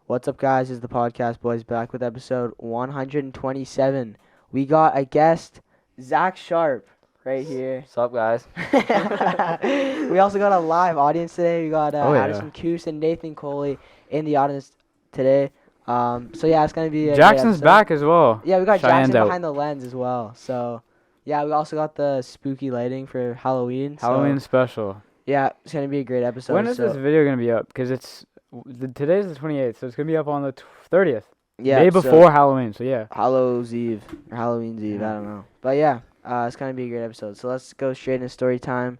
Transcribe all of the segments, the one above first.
What's up, guys? This is the Podcast Boys back with episode 127. We got a guest, Zach Sharp, right here. What's up, guys? We also got a live audience today. We got Addison yeah. Coos and Nathan Coley in the audience today. So yeah, it's gonna be a Jackson's great episode. back as well. Yeah, we got Cheyenne's Jackson out. behind the lens as well. So yeah, we also got the spooky lighting for Halloween. Halloween So, special. yeah, it's gonna be a great episode. When is this video gonna be up? Because today's the 28th, so it's gonna be up on the 30th. Yeah, Day so before Halloween. So yeah. Halloween's Eve or Halloween's Eve. I don't know, but yeah, it's gonna be a great episode. So let's go straight into story time.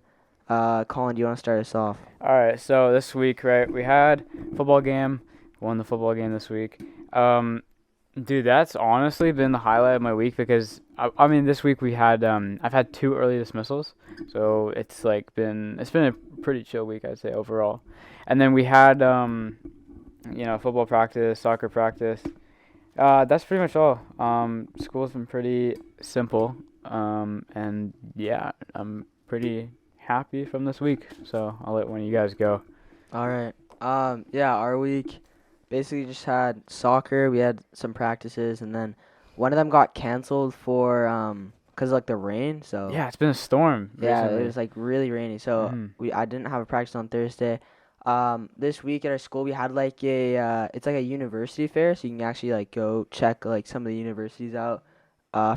Colin, do you want to start us off? All right. So this week, right, we had football game. Won the football game this week. Dude, that's honestly been the highlight of my week because I mean this week we had I've had 2 early dismissals, so it's been a pretty chill week, I'd say, overall. And then we had football practice, soccer practice. That's pretty much all. School's been pretty simple, and yeah, I'm pretty happy from this week. So I'll let one of you guys go. All right. Yeah, our week basically just had soccer. We had some practices, and then one of them got canceled for cause of, like the rain. So Yeah, it's been a storm. yeah, recently. it was like really rainy. So I didn't have a practice on Thursday. This week at our school we had like it's like a university fair, so you can actually like go check like some of the universities out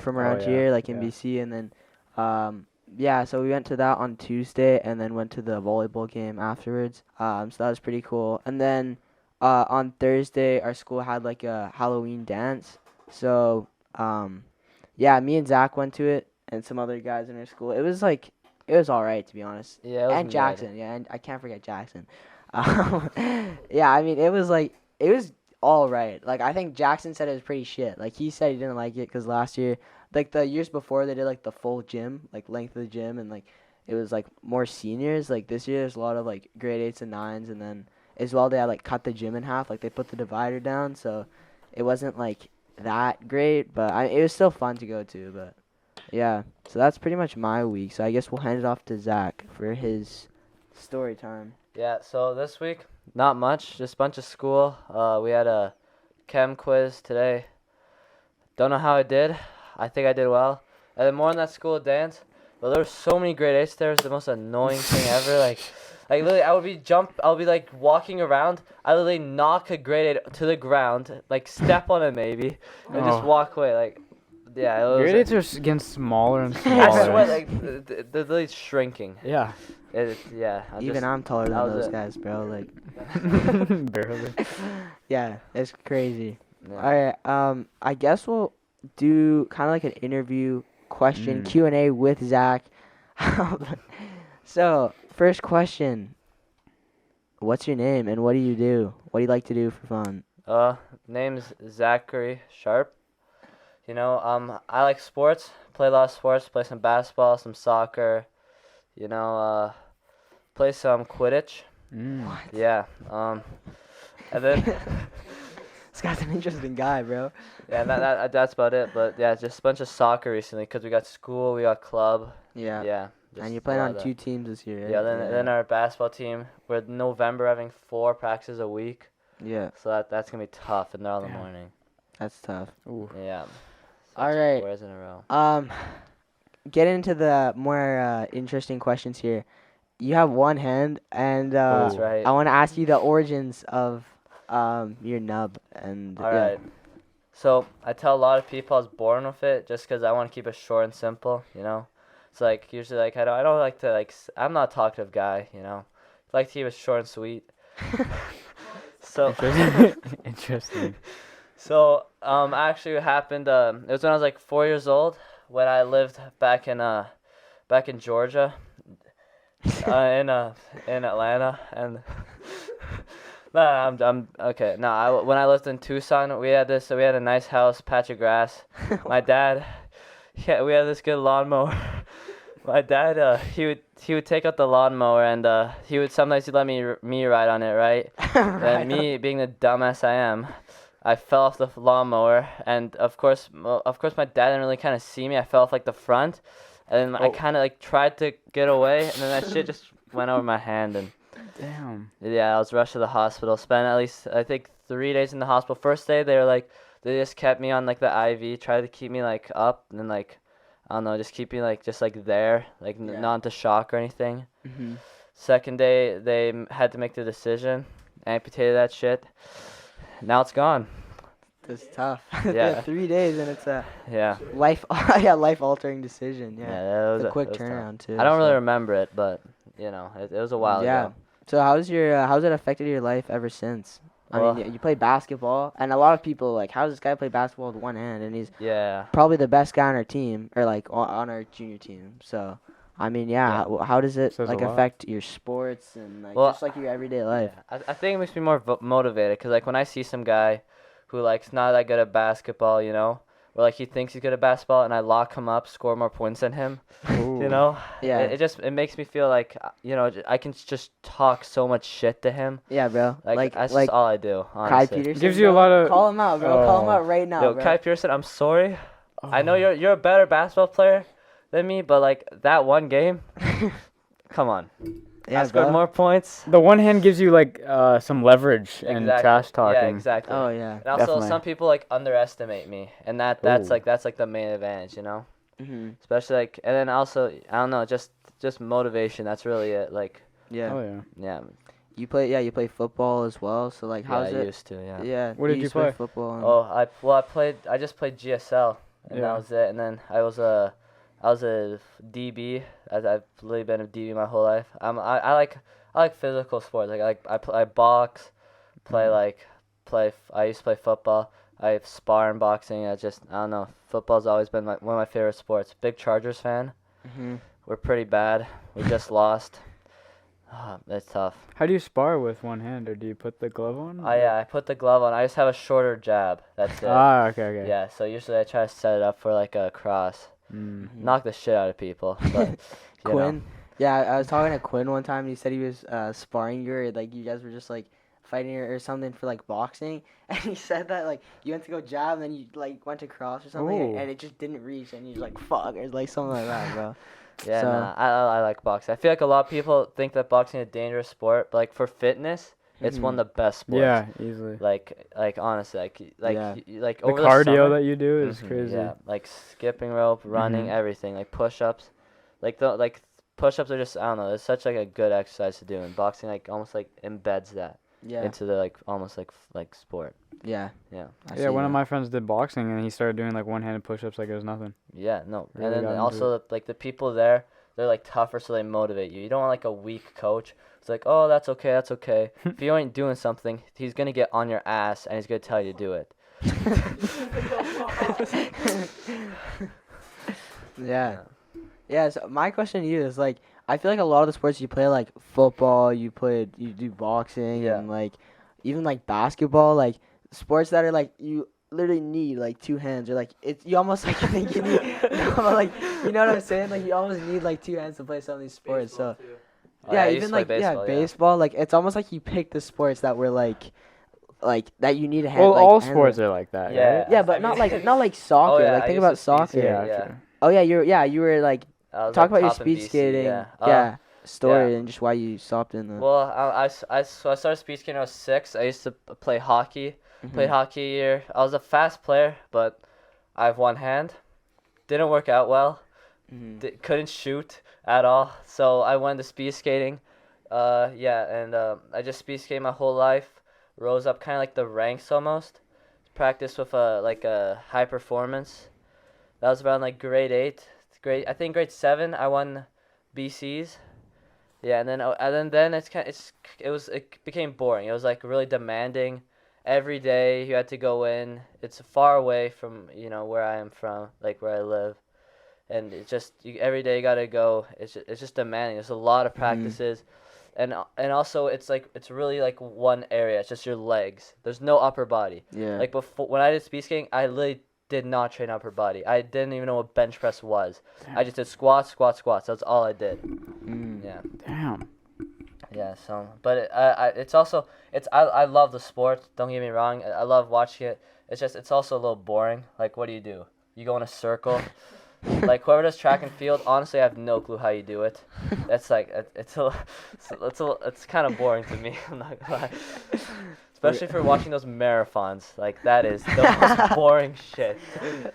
from around here, like in yeah. BC, and then yeah, so we went to that on Tuesday and then went to the volleyball game afterwards. So that was pretty cool. And then on Thursday our school had like a Halloween dance. So yeah, me and Zach went to it and some other guys in our school. It was all right, to be honest. Yeah, it was And Jackson, yeah, and I can't forget Jackson. Yeah, I mean, it was all right. Like, I think Jackson said it was pretty shit. Like, he said he didn't like it because last year, like, the years before, they did, like, the full gym, like, length of the gym, and, like, it was, like, more seniors. Like, this year, there's a lot of, like, grade 8s and 9s, and then as well, they had, like, cut the gym in half. Like, they put the divider down, so it wasn't, like, that great, but it was still fun to go to, but, yeah. So that's pretty much my week, so I guess we'll hand it off to Zach for his story time. Yeah, so this week, not much, just a bunch of school. We had a chem quiz today. Don't know how I did. I think I did well. And then more on that school dance. But there were so many grade 8s there. It was the most annoying thing ever. Like literally, I would be like walking around. I literally knock a grade 8 to the ground, like step on it maybe, and just walk away. Like, yeah, it was. Grade 8s are getting smaller and I smaller. swear, like, they're literally shrinking. Yeah. I'm taller than that was those it. guys, bro. Like, Barely. yeah, it's crazy. Yeah. All right. I guess we'll do kind of like an interview question Q&A with Zach. So, first question: what's your name and what do you do? What do you like to do for fun? Name's Zachary Sharp. You know, I like sports. Play a lot of sports. Play some basketball, some soccer. You know, play some Quidditch. What? Yeah. And then This guy's an interesting guy, bro. yeah, that's about it. But yeah, just a bunch of soccer recently because we got school, we got club. Yeah. Yeah. And you're playing on 2 teams this year, right? Yeah. Then our basketball team. We're in November having 4 practices a week. Yeah, So that's gonna be tough, and they're all in the morning. that's tough. Ooh. Yeah. All right. 4 days in a row. Get into the more interesting questions here. You have one hand, and That's right. I want to ask you the origins of your nub. And All yeah. right. So I tell a lot of people I was born with it just because I want to keep it short and simple, you know. It's like usually like I don't like to I'm not a talkative guy, you know. I like to keep it short and sweet. So Interesting. so actually what happened it was when I was like 4 years old when I lived back in Georgia in Atlanta and I'm okay. No, when I lived in Tucson, we had a nice house, patch of grass. My dad, yeah, we had this good lawnmower. My dad, he would take out the lawnmower and he'd let me ride on it, right? And me being the dumbass I am, I fell off the lawnmower, and of course my dad didn't really kind of see me. I fell off like the front, and then I kind of like tried to get away, and then that shit just went over my hand, and Damn. Yeah, I was rushed to the hospital. Spent at least, I think, 3 days in the hospital. First day, they just kept me on like the IV, tried to keep me like up, and then like, I don't know, just keep me like just like there, like Yeah. not into shock or anything. Mm-hmm. Second day, they had to make the decision, amputated that shit. Now it's gone. That's tough. Yeah. 3 days and it's a Yeah. life altering decision. Yeah. Yeah, It's a quick it was tough. turnaround too. I don't really so. remember it, but it was a while Yeah. ago. So how's it affected your life ever since? I Well, mean, you play basketball, and a lot of people like, how does this guy play basketball with one hand? And he's yeah. probably the best guy on our team, or like on our junior team. So, I mean, Yeah. how does it Says a like lot. affect your sports and like Well, just like your everyday life? Yeah. I think it makes me more motivated because like when I see some guy who like's not that good at basketball, or like he thinks he's good at basketball, and I lock him up, score more points than him, Ooh. Yeah. it makes me feel like I can just talk so much shit to him. Yeah, bro. Like that's like just all I do. Kai Honestly. Peterson. Gives you a bro. lot of- Call him out, bro. Call him Oh. out right now, Yo, bro. Kai Pearson, I'm sorry. I know Oh. you're a better basketball player than me, but like that one game, come on. Yeah, I scored bro. more points. The one hand gives you like some leverage and Exactly. trash talking. Yeah, exactly. Oh yeah. And also, Definitely. some people like underestimate me, and that's Ooh. like the main advantage, Mm-hmm. Especially like, and then also, I don't know, just motivation. That's really it. Like, Yeah. Oh yeah. yeah, You play football as well. So like, how's I it? used to, yeah. Yeah. What did you used to play play? football. And Oh, I just played GSL, and Yeah. that was it. And then I was a DB. I've really been a DB my whole life. I like physical sports. Like I box, play I used to play football. I spar in boxing. I don't know. Football's always been one of my favorite sports. Big Chargers fan. Mm-hmm. We're pretty bad. We just lost. It's tough. How do you spar with one hand, or do you put the glove on? I put the glove on. I just have a shorter jab. That's it. Ah, okay. Yeah, so usually I try to set it up for like a cross. Mm. Knock the shit out of people. But, you Quinn. know. Yeah, I was talking to Quinn one time. He said he was sparring you, or like you guys were just like fighting or something for like boxing, and he said that like you went to go jab and then you like went to cross or something, Ooh. and it just didn't reach, and you're like fuck or like something like that, bro. Yeah, So- nah, I like boxing. I feel like a lot of people think that boxing is a dangerous sport, but like for fitness, it's one of the best sports. Yeah, easily. Like honestly, Yeah. like The over cardio the summer, that you do is Mhm, crazy. Yeah, like skipping rope, running, Mhm. everything, like push-ups, like push-ups are just, I don't know, it's such like a good exercise to do, and boxing like almost like embeds that Yeah. into the like almost like sport. Yeah. Yeah. I Yeah, see one of that. my friends did boxing and he started doing like one-handed push-ups like it was nothing. Yeah, no, Really and then got into also like the people there, they're like tougher, so they motivate you. You don't want like a weak coach. It's like, oh, that's okay, that's okay. If you ain't doing something, he's gonna get on your ass and he's gonna tell you to do it. Yeah. Yeah, so my question to you is like I feel like a lot of the sports you play like football, you do boxing Yeah. and like even like basketball, like sports that are like you literally need like two hands or like it's you almost like think you need like you know what I'm saying? Like you almost need like two hands to play some of these sports. So Oh, yeah, I used even to play like baseball, baseball, like it's almost like you pick the sports that were like that you need a hand. Well, like, all hand sports with. are like that, Yeah. right? Yeah, but I not mean- like soccer. yeah, like I think used about to speed soccer. skate, Yeah. Oh yeah, you were like I was, talk like, about your top in speed BC, skating. Yeah. Story and just why you stopped in the. Well, so I started speed skating when I was 6. I used to play hockey. Mhm. Played hockey a year. I was a fast player, but I have one hand. Didn't work out well. Mhm. Couldn't shoot at all. So I went to speed skating. I just speed skated my whole life. Rose up kind of like the ranks almost. Practiced with a high performance. That was around like grade 8. I think grade 7 I won BCs. Yeah, and then it became boring. It was like really demanding. Every day you had to go in. It's far away from where I am from, like where I live, and it's just every day you gotta go. It's just demanding. There's a lot of practices, and also it's really like one area. It's just your legs. There's no upper body. Yeah. Like before when I did speed skating, I literally did not train upper body. I didn't even know what bench press was. I just did squats. That's all I did. Mm. Yeah. Damn. Yeah, so, but I love the sport. Don't get me wrong. I love watching it. It's also a little boring. Like, what do? You go in a circle. Like whoever does track and field, honestly, I have no clue how you do it. That's like it's kind of boring to me. I'm not gonna lie. Especially for watching those marathons, like that is the most boring shit.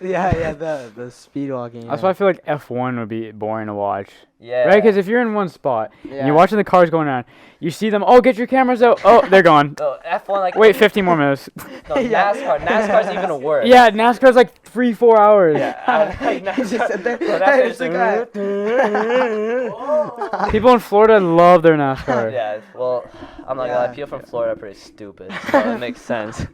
Yeah, the speed walking. That's why I feel like F1 would be boring to watch. Yeah. Right? Because if you're in one spot and Yeah. you're watching the cars going around, you see them. Oh, get your cameras out. Oh, they're gone. No, F1 like. Wait, 15 more minutes. No, NASCAR. NASCAR's even worse. Yeah, NASCAR's like 3-4 hours. Yeah. He just said that. Well, Hey, that's it's the guy. People in Florida love their NASCAR. Yeah, well, I'm not gonna lie, people from Florida are pretty stupid, so it makes sense.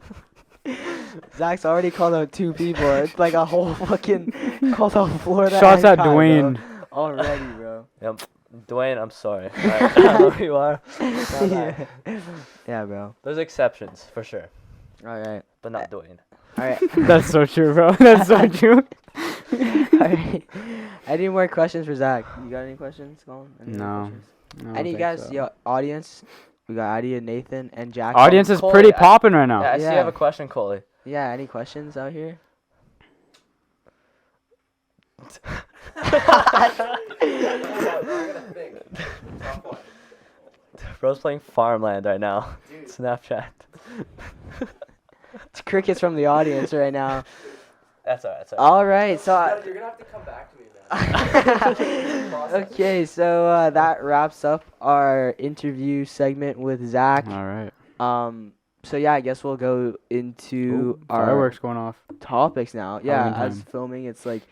Zach's already called out 2 people. It's like a whole fucking called out Florida. Shots at icon, Dwayne. bro. Already, bro. Yep. Dwayne, I'm sorry. Alright, I know who you are. Yeah, bro. There's exceptions, for sure, All right. but not Dwayne. All right. That's so true, bro. That's so true. All right. Any more questions for Zach? You got any questions, Colin? Any more No. questions? I don't Any think guys? so. Yo, audience. We got Adi and Nathan and Jack. Audience is Coley, pretty I- popping right now. Yeah, I see you Yeah. have a question, Coley. Yeah. Any questions out here? Bro's playing Farmland right now. Snapchat. It's crickets from the audience right now. That's alright, that's alright. All right. So. You're gonna have to come back to me, man. Okay, so that wraps up our interview segment with Zach. All right. So yeah, I guess we'll go into Ooh, our fireworks going off. topics now. Yeah, Halloween as time. filming, it's like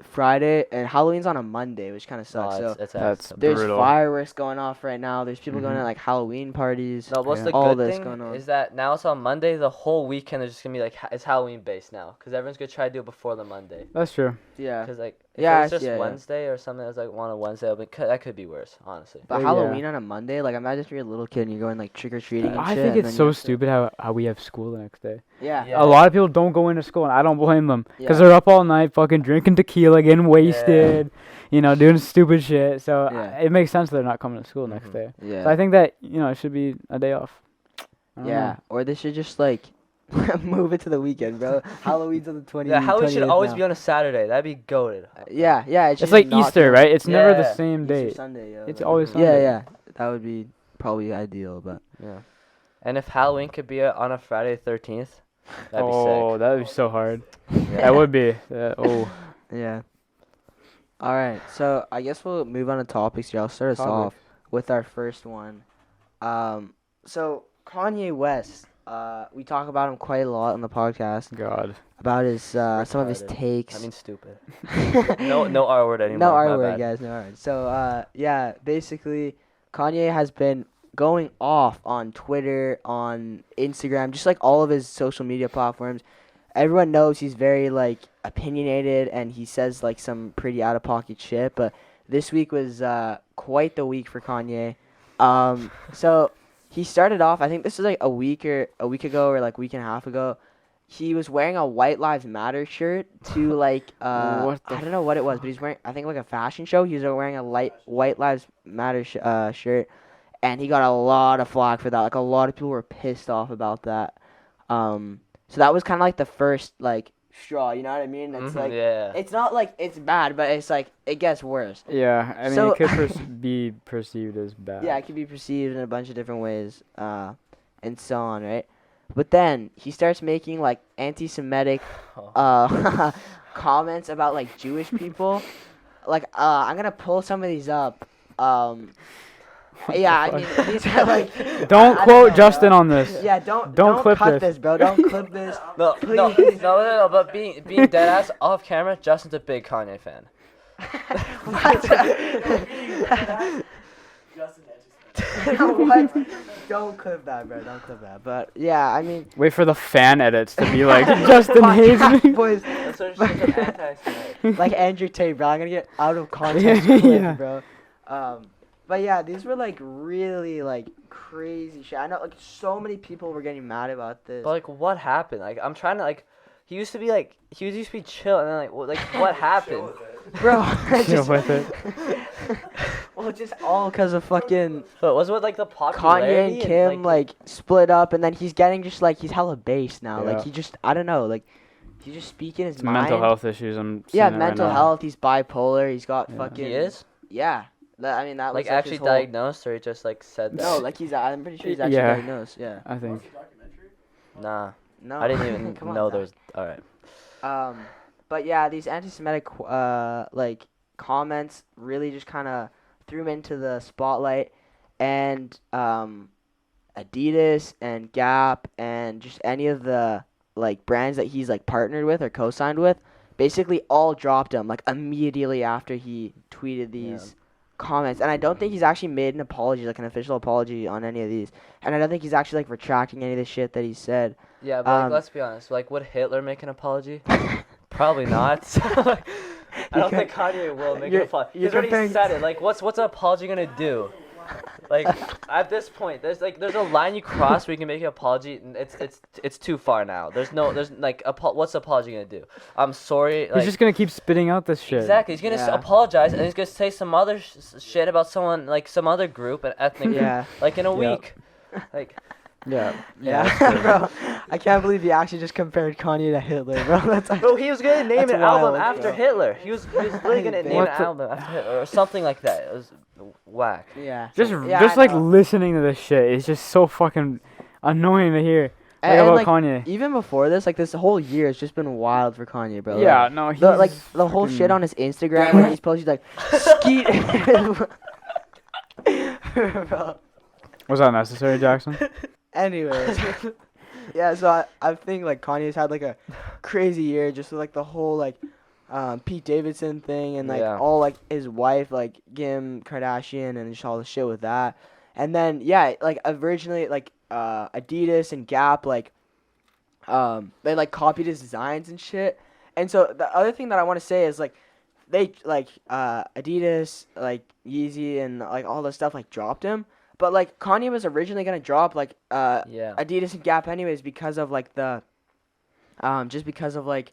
Friday, and Halloween's on a Monday, which kind of sucks. So It's That's there's brutal. fireworks going off right now. There's people going to Mhm. like Halloween parties. No, what's Yeah. the All good this thing going on. is that now it's on Monday. The whole weekend is just gonna be like it's Halloween based now, because everyone's gonna try to do it before the Monday. That's true. Yeah, Because like if Yeah, it was just yeah. Wednesday or something that was like on a Wednesday, that could be worse, honestly. but Yeah. Halloween on a Monday, like imagine if you're a little kid and you're going like trick or treating and I shit. think and it's then you so have to- stupid how we have school the next day. Yeah. Yeah. A lot of people don't go into school, and I don't blame them. Because Yeah. they're up all night fucking drinking tequila, getting wasted, doing stupid shit. So Yeah. it makes sense they're not coming to school next Mhm. day. Yeah. So I think that, it should be a day off. I don't Yeah, know. or they should just like move it to the weekend, bro. Halloween's on the 20th. Yeah, Halloween should 28th always now. be on a Saturday. That'd be goated. Yeah, it should It's like not Easter, be right? It's never the Yeah. same Easter day. Sunday, yeah. It's like- always Yeah, Sunday. yeah. That would be probably ideal, but Yeah. And if Halloween could be on a Friday 13th, that'd be Oh, sick. that would be so hard. Yeah. That would be. Oh, yeah. All right, so I guess we'll move on to topics here. I'll start us off with our first one. So Kanye West, we talk about him quite a lot on the podcast God. about his some of his Retarded. takes. I mean, stupid. No R word anymore. No my R word, bad. guys. No R word. So, yeah, basically, Kanye has been going off on Twitter, on Instagram, just like all of his social media platforms. Everyone knows he's very like opinionated, and he says like some pretty out of pocket shit. But this week was quite the week for Kanye. So he started off. I think this was like a week ago, or like week and a half ago. He was wearing a White Lives Matter shirt to like What the I don't know what it was, but he's wearing I think like a fashion show. He was wearing a White Lives Matter shirt, and he got a lot of flack for that. Like a lot of people were pissed off about that. So that was kind of like the first like straw. You know what I mean? It's like yeah. it's not like it's bad, but it's like it gets worse. Yeah, I mean, So- it could be perceived as bad. Yeah, it can be perceived in a bunch of different ways, and so on, right? But then he starts making like anti-Semitic comments about like Jewish people. Like I'm gonna pull some of these up. Yeah, I mean these are like. Don't I quote know, Justin bro. on this. Yeah, don't clip cut this. this, bro. Don't clip this. No, Please. no. But being dead ass off camera, Justin's a big Kanye fan. What? What? Don't clip that, bro. Don't clip that. But yeah, I mean. Wait for the fan edits to be like, Justin hates me. Boys, That's what she's an anti-Semitic. like Andrew Tate, bro. I'm gonna get out of context Yeah. clips, bro. But yeah, these were like really like crazy shit. I know like so many people were getting mad about this. But like, what happened? Like, I'm trying to like. He used to be chill, and then what happened? Bro, it's Chill just, with it. well, it's just all because of fucking But was it with like the popularity? Kanye and Kim like split up, and then he's getting just like he's hella based now. Yeah. Like he just I don't know like he's just speaking his It's mind. mental health issues. I'm Yeah, seeing it right mental now. health. He's bipolar. He's got Yeah. fucking. He is? Yeah. I mean, that Like, was like actually his whole. diagnosed, or he just, like, said that? No, like I'm pretty sure he's actually Yeah. diagnosed. Yeah. I think. Nah. No. I didn't even Come on, know Zach. there was... Alright. But yeah, these anti-Semitic like comments really just kind of threw him into the spotlight, and Adidas and Gap and just any of the like brands that he's like partnered with or co-signed with, basically all dropped him like immediately after he tweeted these comments. And I don't think he's actually made an apology, like an official apology on any of these. And I don't think he's actually like retracting any of the shit that he said. Yeah, but, like, let's be honest. Like, would Hitler make an apology? Probably not. I don't think Kanye will make an apology. He's already said it. Like, what's an apology gonna do? Like, at this point, there's a line you cross where you can make an apology, and it's too far now. There's like, what's the apology gonna do? I'm sorry. Like, He's just gonna keep spitting out this shit. exactly. He's gonna apologize, and he's gonna say some other shit about someone, like some other group, an ethnic group, Yeah. like in a Yep. week. Like, Yeah. Yeah, bro. I can't believe you actually just compared Kanye to Hitler, bro. That's like, bro, he was gonna name That's an album wild, after bro. Hitler. He was literally gonna name What an the- album after Hitler or something like that. It was whack. yeah. Just Yeah, I like know. listening to this shit is just so fucking annoying to hear. Like, And, about like, Kanye. even before this, like this whole year has just been wild for Kanye, bro. Yeah, Like, no, he's the whole freaking- shit on his Instagram when he's posting like skeet. Bro. Was that necessary, Jackson? Anyways, yeah. So I think like Kanye's had like a crazy year, just with like the whole like Pete Davidson thing and like Yeah. all like his wife like Kim Kardashian and just all the shit with that. And then yeah, like originally like Adidas and Gap like they like copied his designs and shit. And so the other thing that I want to say is like they like Adidas, like Yeezy and like all this stuff like dropped him. But like Kanye was originally gonna drop like Yeah. Adidas and Gap anyways because of like the just because of like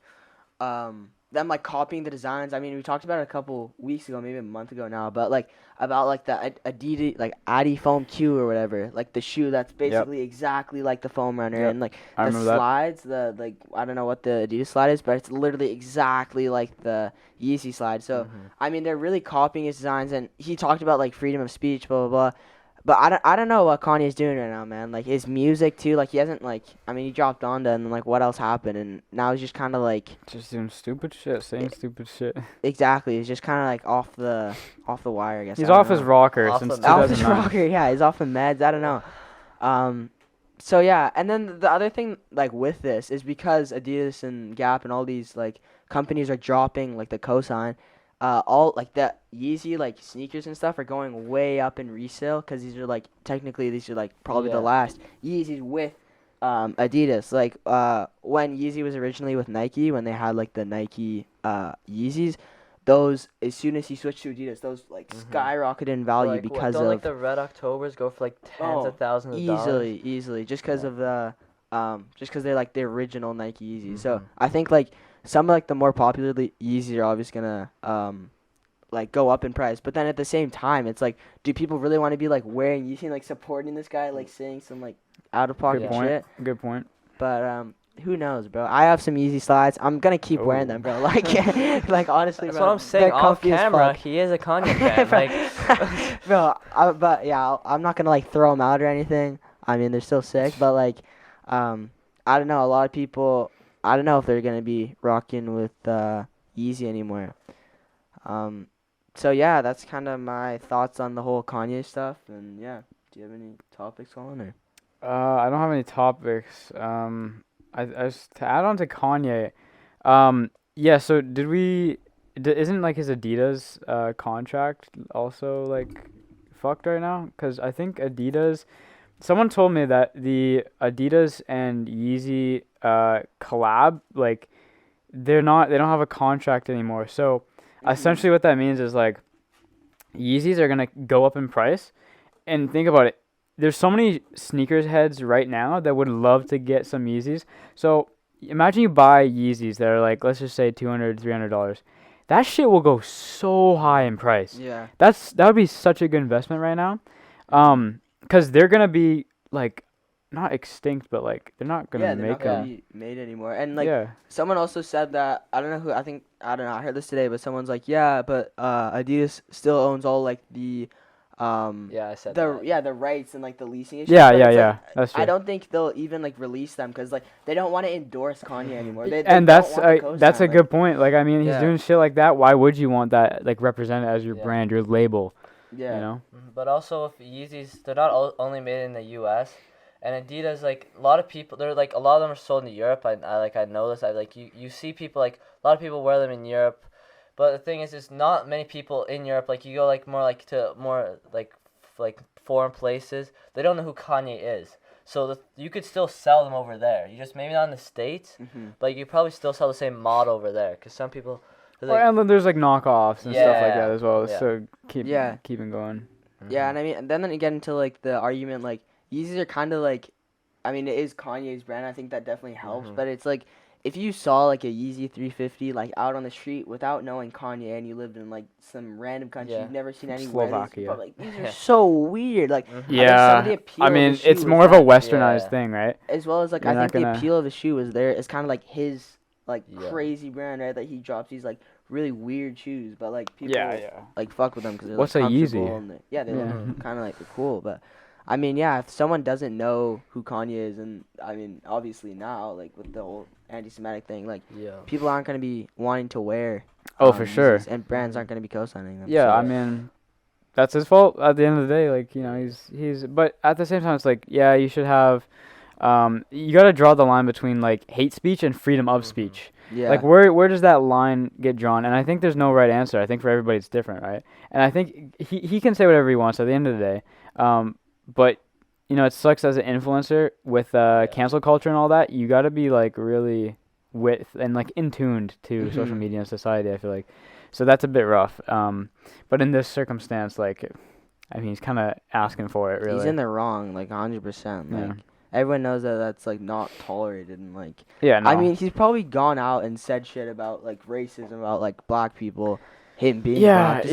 them like copying the designs. I mean, we talked about it a couple weeks ago, maybe a month ago now, but like about like the Adidas like Adi Foam Q or whatever, like the shoe that's basically exactly like the foam runner. Yep. And like I the remember that. slides, the like I don't know what the Adidas slide is, but it's literally exactly like the Yeezy slide. So I mean, they're really copying his designs, and he talked about like freedom of speech, blah blah blah. But I don't know what Kanye's doing right now, man. Like his music too. Like he hasn't like I mean he dropped Donda and then like what else happened, and now he's just kind of like Just doing stupid shit, saying stupid shit. exactly. He's just kind of like off the wire, I guess. He's I don't off his know. rocker Off since the- Off his 2009. rocker, yeah. He's off the meds. I don't know. So yeah, and then the other thing like with this is because Adidas and Gap and all these like companies are dropping like the cosign. All like the Yeezy like sneakers and stuff are going way up in resale because these are like technically these are like probably the Yeah. last Yeezys with Adidas. Like when Yeezy was originally with Nike, when they had like the Nike Yeezys, those as soon as he switched to Adidas, those like skyrocketed in value Like, because don't of like the Red Octobers go for like tens of thousands of dollars? easily just because of the just because they're like the original Nike Yeezys. So Mhm. I think like some of like the more popular Yeezys are obviously gonna like go up in price, but then at the same time it's like, do people really want to be like wearing Yeezy and like supporting this guy like saying some like out of pocket Good point. shit? Good point. But who knows, bro? I have some Yeezy slides. I'm gonna keep wearing them, bro. Like like honestly, That's bro, what I'm saying. they're Off comfy as camera, fuck. he is a Kanye fan. Like, Bro, but yeah, I'm not gonna like throw them out or anything. I mean, they're still sick, but like, I don't know. A lot of people, I don't know if they're gonna be rocking with Yeezy anymore. So yeah, that's kind of my thoughts on the whole Kanye stuff. And yeah, do you have any topics, Colin? Or? I don't have any topics. I just to add on to Kanye. Yeah. So did we? Isn't like his Adidas contract also like fucked right now? Cause I think Adidas. Someone told me that the Adidas and Yeezy collab, like they don't have a contract anymore. So essentially what that means is like Yeezys are gonna go up in price. And think about it. There's so many sneakers heads right now that would love to get some Yeezys. So imagine you buy Yeezys that are like, let's just say $200, $300. That shit will go so high in price. Yeah. That would be such a good investment right now. Because they're gonna be like not extinct, but like they're not gonna Yeah, they're make not gonna them. be made anymore. And like Yeah. someone also said that I don't know who I don't know I heard this today, but someone's like, yeah, but Adidas still owns all like the Yeah, I said the that. the rights and like the leasing issues. Yeah, but yeah, it's, yeah. like, That's true. I don't think they'll even like release them because like they don't want to endorse Kanye anymore. They And don't that's want the that's a cosign, good point. Like I mean, he's Yeah. doing shit like that. Why would you want that like represented as your Yeah. brand, your label? Yeah. You know. But also, if Yeezys, they're not only made in the U.S. And Adidas, like a lot of people, they're like a lot of them are sold in Europe. I know this. I like you see people like a lot of people wear them in Europe, but the thing is, not many people in Europe. Like you go like more like to more like foreign places. They don't know who Kanye is. So you could still sell them over there. You just maybe not in the States, but you could probably still sell the same model over there. Cause some people. Well, and then there's like knockoffs and stuff like that as well. Yeah. So keeping going. Yeah, and I mean, and then you get into like the argument like Yeezys are kind of like, I mean, it is Kanye's brand. I think that definitely helps, but it's like if you saw like a Yeezy 350 like out on the street without knowing Kanye and you lived in like some random country you've never seen anywhere, Slovakia. you're probably like these are so weird. Like Yeah, I mean, it's more of a westernized thing, right? As well as like You're I think not the appeal of the shoe is there. It's kind of like his like crazy brand, right? That he drops these like really weird shoes, but like people like fuck with them because they're What's like, a comfortable Yeezy? and they look kind of like they're cool. But I mean, yeah, if someone doesn't know who Kanye is, and I mean, obviously now like with the whole anti-Semitic thing, like people aren't gonna be wanting to wear. For sure. Yeezys, and brands aren't gonna be co-signing them. Yeah, so. I mean, that's his fault at the end of the day. Like you know, he's. But at the same time, it's like you should have. You gotta draw the line between like hate speech and freedom of speech. Yeah. Like where does that line get drawn? And I think there's no right answer. I think for everybody it's different, right? And I think he can say whatever he wants at the end of the day. But you know, it sucks as an influencer with cancel culture and all that. You gotta be like really with and like in tuned to social media and society. I feel like, so that's a bit rough. But in this circumstance, like, I mean, he's kind of asking for it. Really, he's in the wrong, like 100%. Like everyone knows that that's like not tolerated and like. Yeah, no. I mean, he's probably gone out and said shit about like racism about like black people, him being black.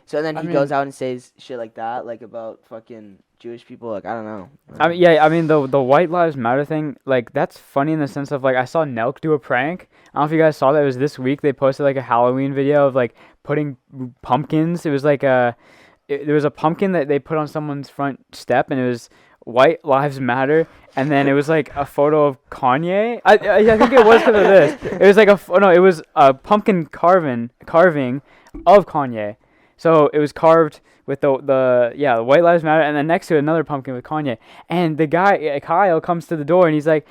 So then he goes out and says shit like that, like about fucking Jewish people. Like I don't know. I mean, yeah. I mean, the White Lives Matter thing, like that's funny in the sense of like I saw Nelk do a prank. I don't know if you guys saw that. It was this week. They posted like a Halloween video of like putting pumpkins. It was like there was a pumpkin that they put on someone's front step, and it was White Lives Matter, and then it was like a photo of Kanye. I think it was because of this. It was like it was a pumpkin carving of Kanye. So it was carved with the White Lives Matter, and then next to it another pumpkin with Kanye. And the guy Kyle comes to the door and he's like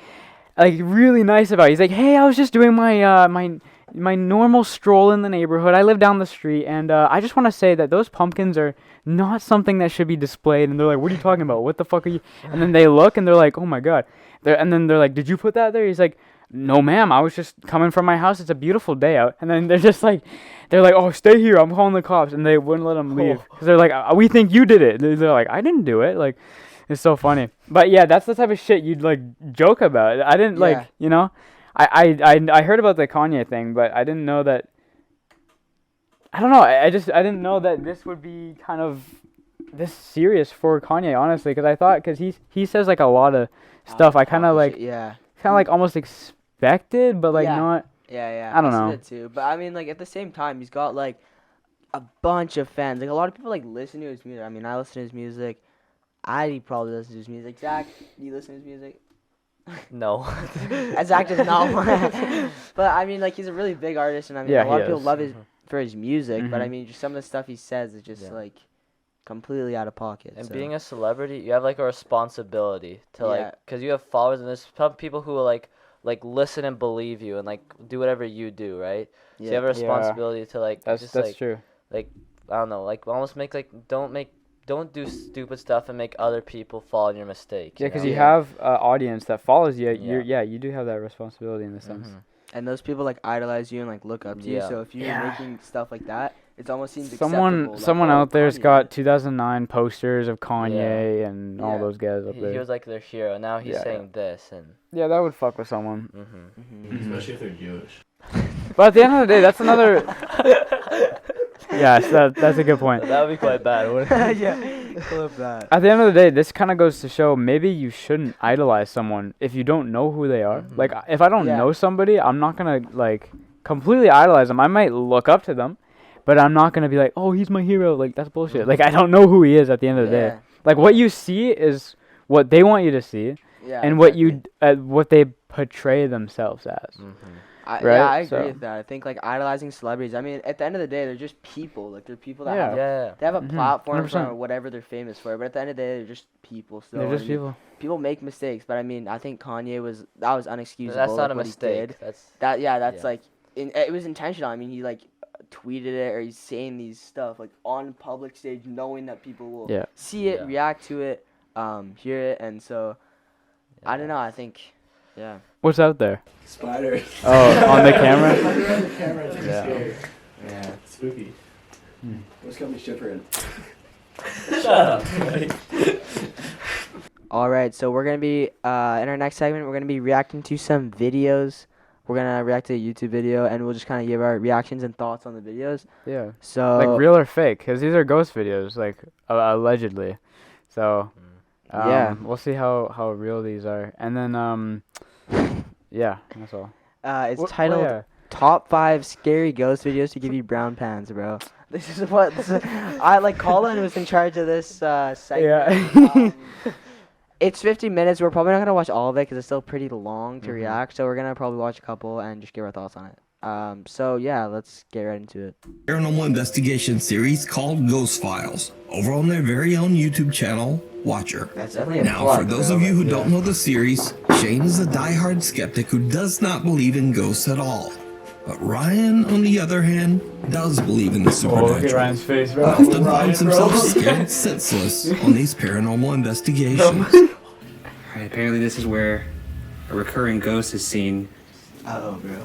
really nice about it. He's like, hey, I was just doing my my normal stroll in the neighborhood. I live down the street, and I just want to say that those pumpkins are not something that should be displayed. And they're like, what are you talking about? What the fuck are you? And then they look, and they're like, oh my god. And then they're like, did you put that there? He's like, no, ma'am. I was just coming from my house. It's a beautiful day out. And then they're like, oh, stay here. I'm calling the cops. And they wouldn't let him leave because they're like, we think you did it. They're like, I didn't do it. Like, it's so funny. But yeah, that's the type of shit you'd like joke about. I didn't you know. I heard about the Kanye thing, but I didn't know that. I don't know. I didn't know that this would be kind of this serious for Kanye, honestly, because I thought because he says like a lot of stuff. I kind of like almost expected, but like not. Yeah. I don't know. It too, but I mean, like at the same time, he's got like a bunch of fans. Like a lot of people like listen to his music. I mean, I listen to his music. I probably listen to his music. Zach, do you listen to his music? No. Zach does not want to. But I mean, like he's a really big artist, and I mean, a lot of people love for his music. But I mean, just some of the stuff he says is just like completely out of pocket. And being a celebrity, you have like a responsibility to like, because you have followers, and there's some people who will like listen and believe you and like do whatever you do, right? So you have a responsibility to like that's true. Like I don't know, like almost make like don't do stupid stuff and make other people fall in your mistake. Yeah, because you have an audience that follows you. You do have that responsibility in the sense. And those people like idolize you and like look up to you. So if you're making stuff like that, it almost seems acceptable. Someone out there's got 2009 posters of Kanye and all those guys up there. He was like their hero. Now he's saying this and. Yeah, that would fuck with someone. Especially if they're Jewish. But at the end of the day, that's another. Yes, that's a good point. That would be quite bad, wouldn't it? Yeah. Clip that. At the end of the day, this kind of goes to show maybe you shouldn't idolize someone if you don't know who they are. Mhm. Like, if I don't Yeah. know somebody, I'm not gonna like completely idolize them. I might look up to them, but I'm not gonna be like, oh, he's my hero. Like, that's bullshit. Like, I don't know who he is at the end of the day. Like, what you see is what they want you to see, Yeah. and exactly. what they portray themselves as. Yeah, right? I agree So- with that. I think like idolizing celebrities. I mean, at the end of the day, they're just people. Like they're people that Yeah. have Yeah. they have a Mhm, platform 100%. for whatever they're famous for. But at the end of the day, they're just people. Still, They're just I mean, people. People make mistakes, but I mean, I think Kanye was unexcusable. That's not a what he mistake. did. That's That's yeah. like it was intentional. I mean, he like tweeted it or he's saying these stuff like on public stage, knowing that people will Yeah. see it, Yeah. react to it, hear it, and so I don't know. I think, yeah. What's out there? Spiders. Oh, on the camera? On the camera, it's Yeah. scary. Yeah. Spooky. Hmm. What's got me shivering? Shut up. All right, so we're gonna be in our next segment. We're gonna be reacting to some videos. We're gonna react to a YouTube video, and we'll just kind of give our reactions and thoughts on the videos. Yeah. So Like, real or fake? Because these are ghost videos, like, allegedly. So, Yeah. we'll see how real these are. And then, yeah, that's all. it's Well, titled yeah. "Top 5 Scary Ghost Videos to Give You Brown Pants," bro. This is what I like. Colin was in charge of this segment. Yeah. It's 50 minutes. We're probably not gonna watch all of it because it's still pretty long to Mhm. react. So we're gonna probably watch a couple and just give our thoughts on it. So yeah, let's get right into it. Paranormal investigation series called Ghost Files over on their very own YouTube channel, Watcher. That's definitely a Now, for those of you who don't know the series, Shane is a diehard skeptic who does not believe in ghosts at all. But Ryan, on the other hand, does believe in the supernatural. face, Often finds himself scared senseless on these paranormal investigations. Alright, apparently this is where a recurring ghost is seen. Oh, bro.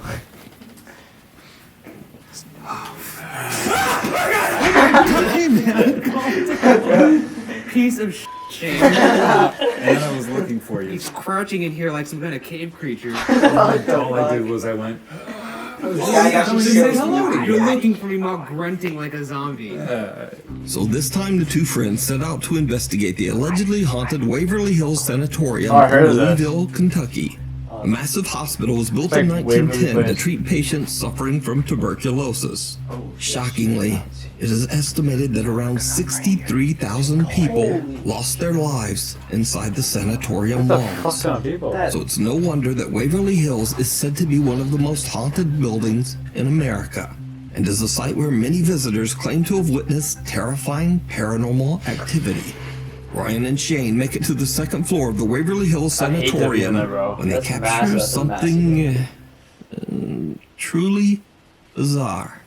Piece of shit. And I was looking for you. He's crouching in here like some kind of cave creature. All I did was I went. Say hello. You're looking for me while grunting like a zombie. So this time the two friends set out to investigate the allegedly haunted Waverly Hills Sanatorium Oh, I heard in of this. Louisville, Kentucky. A massive hospital was built It's in like Waverly 1910 to Place. treat patients suffering from tuberculosis. Shockingly, it is estimated that around 63,000 people lost their lives inside the sanatorium walls. people? So it's no wonder that Waverly Hills is said to be one of the most haunted buildings in America, and is a site where many visitors claim to have witnessed terrifying paranormal activity. Ryan and Shane make it to the second floor of the Waverly Hills I hate that Sanatorium being there, bro. when they That's capture massive. That's something truly bizarre.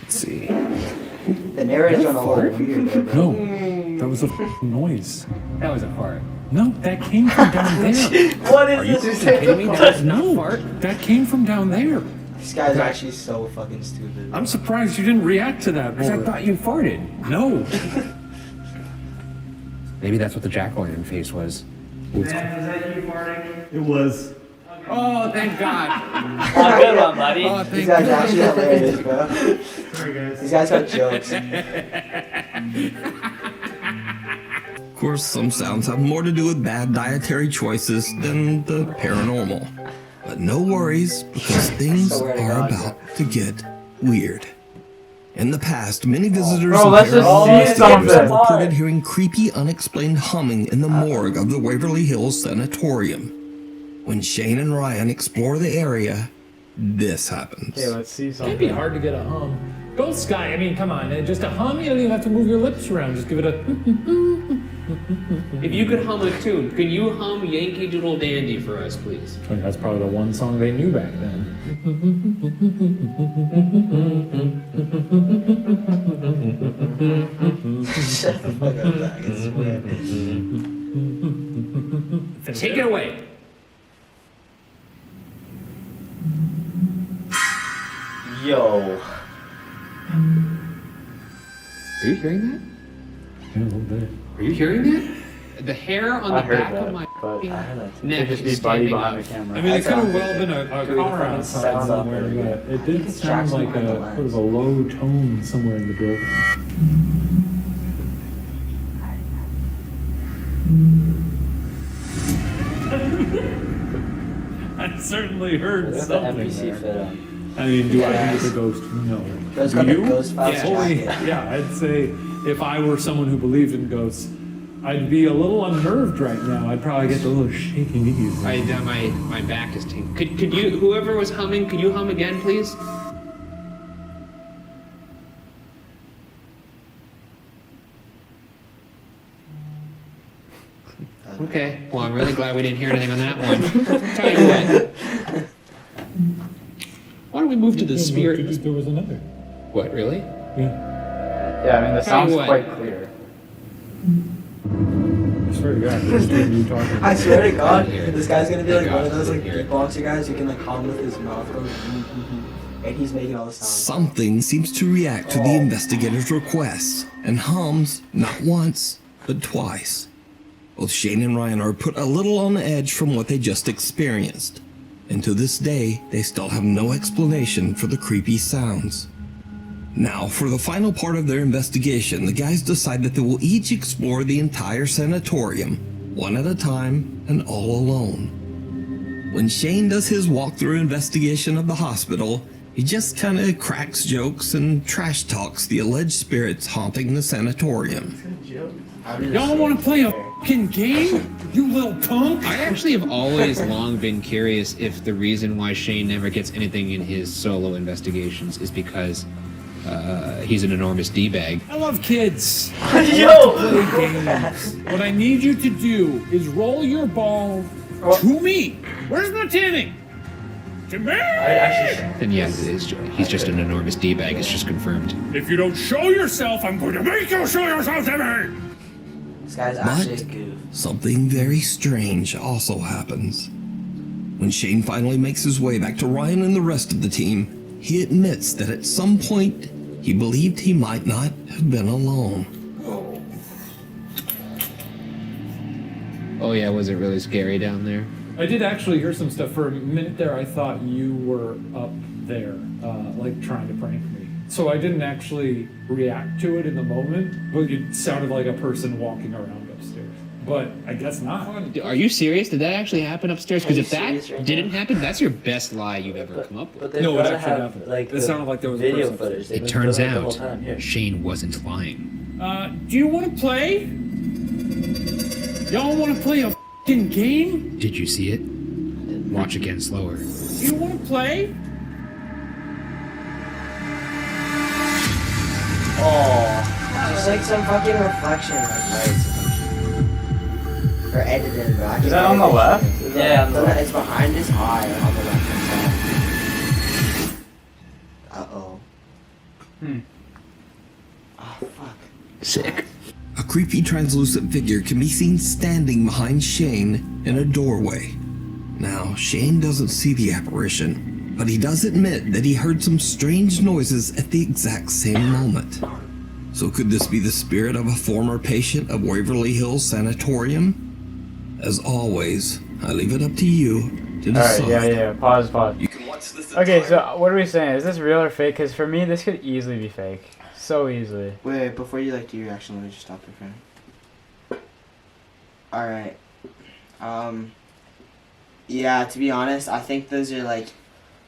Let's see. The narrator's on a little weird there, bro. No, that was a noise. That was a fart. No, that came from down there. What Are is you this? Kidding me? That was not No, fart. that came from down there. This guy's actually so fucking stupid. I'm surprised you didn't react to that. Because I thought you farted. No. Maybe that's what the jack-o'-lantern face was. It was. Oh, thank God. Oh, good one, buddy. Oh, These thank guys are God. actually hilarious, bro. These guys have jokes. Of course, some sounds have more to do with bad dietary choices than the paranormal. But no worries, because things are about to get weird. In the past, many visitors Bro, and let's just paranormal see investigators have something. reported hearing creepy, unexplained humming in the morgue of the Waverly Hills Sanatorium. When Shane and Ryan explore the area, this happens. let's see It can't be hard to get a hum. Ghost guy, I mean, come on, just a hum, you don't even have to move your lips around, just give it a... If you could hum a tune, can you hum Yankee Doodle Dandy for us, please? I mean, that's probably the one song they knew back then. Shut the fuck up, Zach. I swear. Take it away. Yo. Are you hearing that? Yeah, a little bit. Are you hearing that? The hair on the back of my but neck just is be buddy standing behind up. the camera. I mean, it could have well been a Can we car fucking outside sound up somewhere, there? but it did It's sound Jackson like behind the there was a lens. low tone somewhere in the building. I certainly heard What's the something NBC there. fit on? I mean, do I think it's a ghost? No. Those Do got the you? ghost files Yeah, jacket. yeah, I'd say if I were someone who believed in ghosts, I'd be a little unnerved right now. I'd probably get a little shaky knees. My back is tingling. Could you, whoever was humming, could you hum again, please? Okay. Well, I'm really glad we didn't hear anything on that one. Tell you what. Why don't we move to the spirit? There was another. What, really? Yeah. Yeah, I mean, the Tell you sound's what. quite clear. I swear to God, there's you talking. I swear to God, Here. this guy's gonna be Thank like one God of those we like didn't hear it. beatboxer guys who can like hum with his mouth going, and he's making all the sounds. Something seems to react to the investigator's requests and hums not once, but twice. Both Shane and Ryan are put a little on the edge from what they just experienced. And to this day, they still have no explanation for the creepy sounds. Now, for the final part of their investigation, the guys decide that they will each explore the entire sanatorium, one at a time and all alone. When Shane does his walkthrough investigation of the hospital, he just kinda cracks jokes and trash talks the alleged spirits haunting the sanatorium. Y'all want to play a fucking game? You little punk! I actually have always long been curious if the reason why Shane never gets anything in his solo investigations is because he's an enormous D-bag. I love kids. Yo! Play games. What I need you to do is roll your ball to me. Where's my tinning? To me! And yeah, he's just an enormous D-bag. It's just confirmed. If you don't show yourself, I'm going to make you show yourself to me! This guy's actually a But goof. something very strange also happens. When Shane finally makes his way back to Ryan and the rest of the team, he admits that at some point he believed he might not have been alone. Oh yeah, was it really scary down there? I did actually hear some stuff. For a minute there, I thought you were up there, like trying to prank me. So I didn't actually react to it in the moment, but it sounded like a person walking around upstairs. But I guess not. Are you serious? Did that actually happen upstairs? Because Are if you that serious right didn't happen, that's your best lie you've ever come up with. But they No, it gotta actually have, happened. like, It sounded like there was a video person footage. They've It been turns filming the out whole time. Here. Shane wasn't lying. Do you want to play? Y'all want to play a fucking game? Did you see it? Watch again slower. Do you want to play? Just like some fucking reflection, like lights. Or edited, bro. Is that on the left? Yeah, on the left. It's behind his eye on the left hand side. Uh-oh. Oh, fuck. Sick. A creepy translucent figure can be seen standing behind Shane in a doorway. Now, Shane doesn't see the apparition, but he does admit that he heard some strange noises at the exact same moment. So could this be the spirit of a former patient of Waverly Hills Sanatorium? As always, I leave it up to you to decide. Alright, yeah. Pause. You can watch this Okay, so what are we saying? Is this real or fake? Because for me, this could easily be fake. So easily. Wait, before you like do your reaction, let me just stop it, friend. Alright. Yeah, to be honest, I think those are like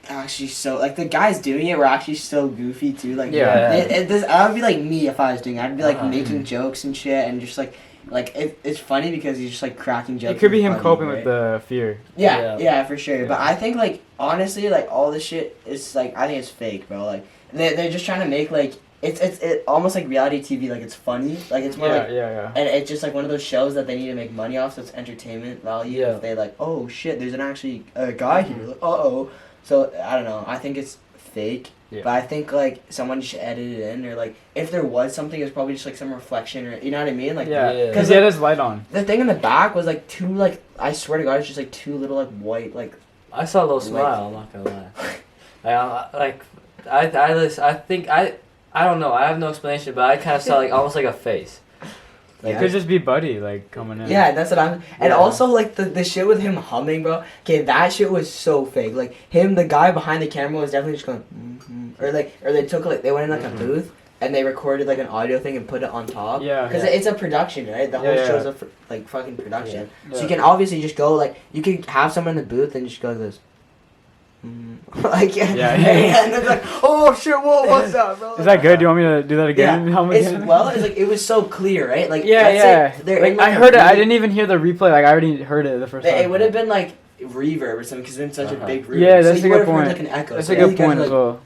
actually so like the guys doing it were actually so goofy too. Like Yeah. that would be like me if I was doing it. I'd be like making jokes and shit and just like it's funny because he's just like cracking jokes. It could be with him buddy, coping right? with the fear. Yeah, for sure. But I think like honestly, like all this shit is like I think it's fake, bro. Like they're just trying to make like it's almost like reality TV. Like it's funny. Like it's more like Yeah. and it's just like one of those shows that they need to make money off. So it's entertainment value. Yeah. If they like, oh shit, there's an actually a guy here. Like, uh-oh. So I don't know. I think it's fake. Yeah. But I think like someone should edit it in, or like if there was something, it's probably just like some reflection, or you know what I mean? Like Yeah, Yeah. because he had his light on. the thing in the back was like two like I swear to God, it's just like two little like white like. I saw a little smile. I'm not gonna lie. I think I don't know. I have no explanation, but I kind of saw like almost like a face. It Yeah. could just be Buddy, like, coming in. Yeah, that's what I'm. And Yeah. also like the shit with him humming, bro. Okay, that shit was so fake. Like him, the guy behind the camera was definitely just going, or they took like they went in like a booth and they recorded like an audio thing and put it on top. Yeah. Because it's a production, right? The whole Yeah, show's yeah. like fucking production. Yeah. So you can obviously just go like you can have someone in the booth and just go like this. Like Yeah. and then like, oh shit, whoa, what's up, bro? Is that good? Do you want me to do that again? Yeah. How much? It's like it was so clear, right? Like Yeah, let's yeah. say they're Like, in, like, I a heard it. I really- didn't even hear the replay. Like I already heard it the first time. It would have been like reverb or something because it's been such a big reverb. Yeah, So that's you a good would've heard, point. like an echo. That's So a you good guys point are as like, well.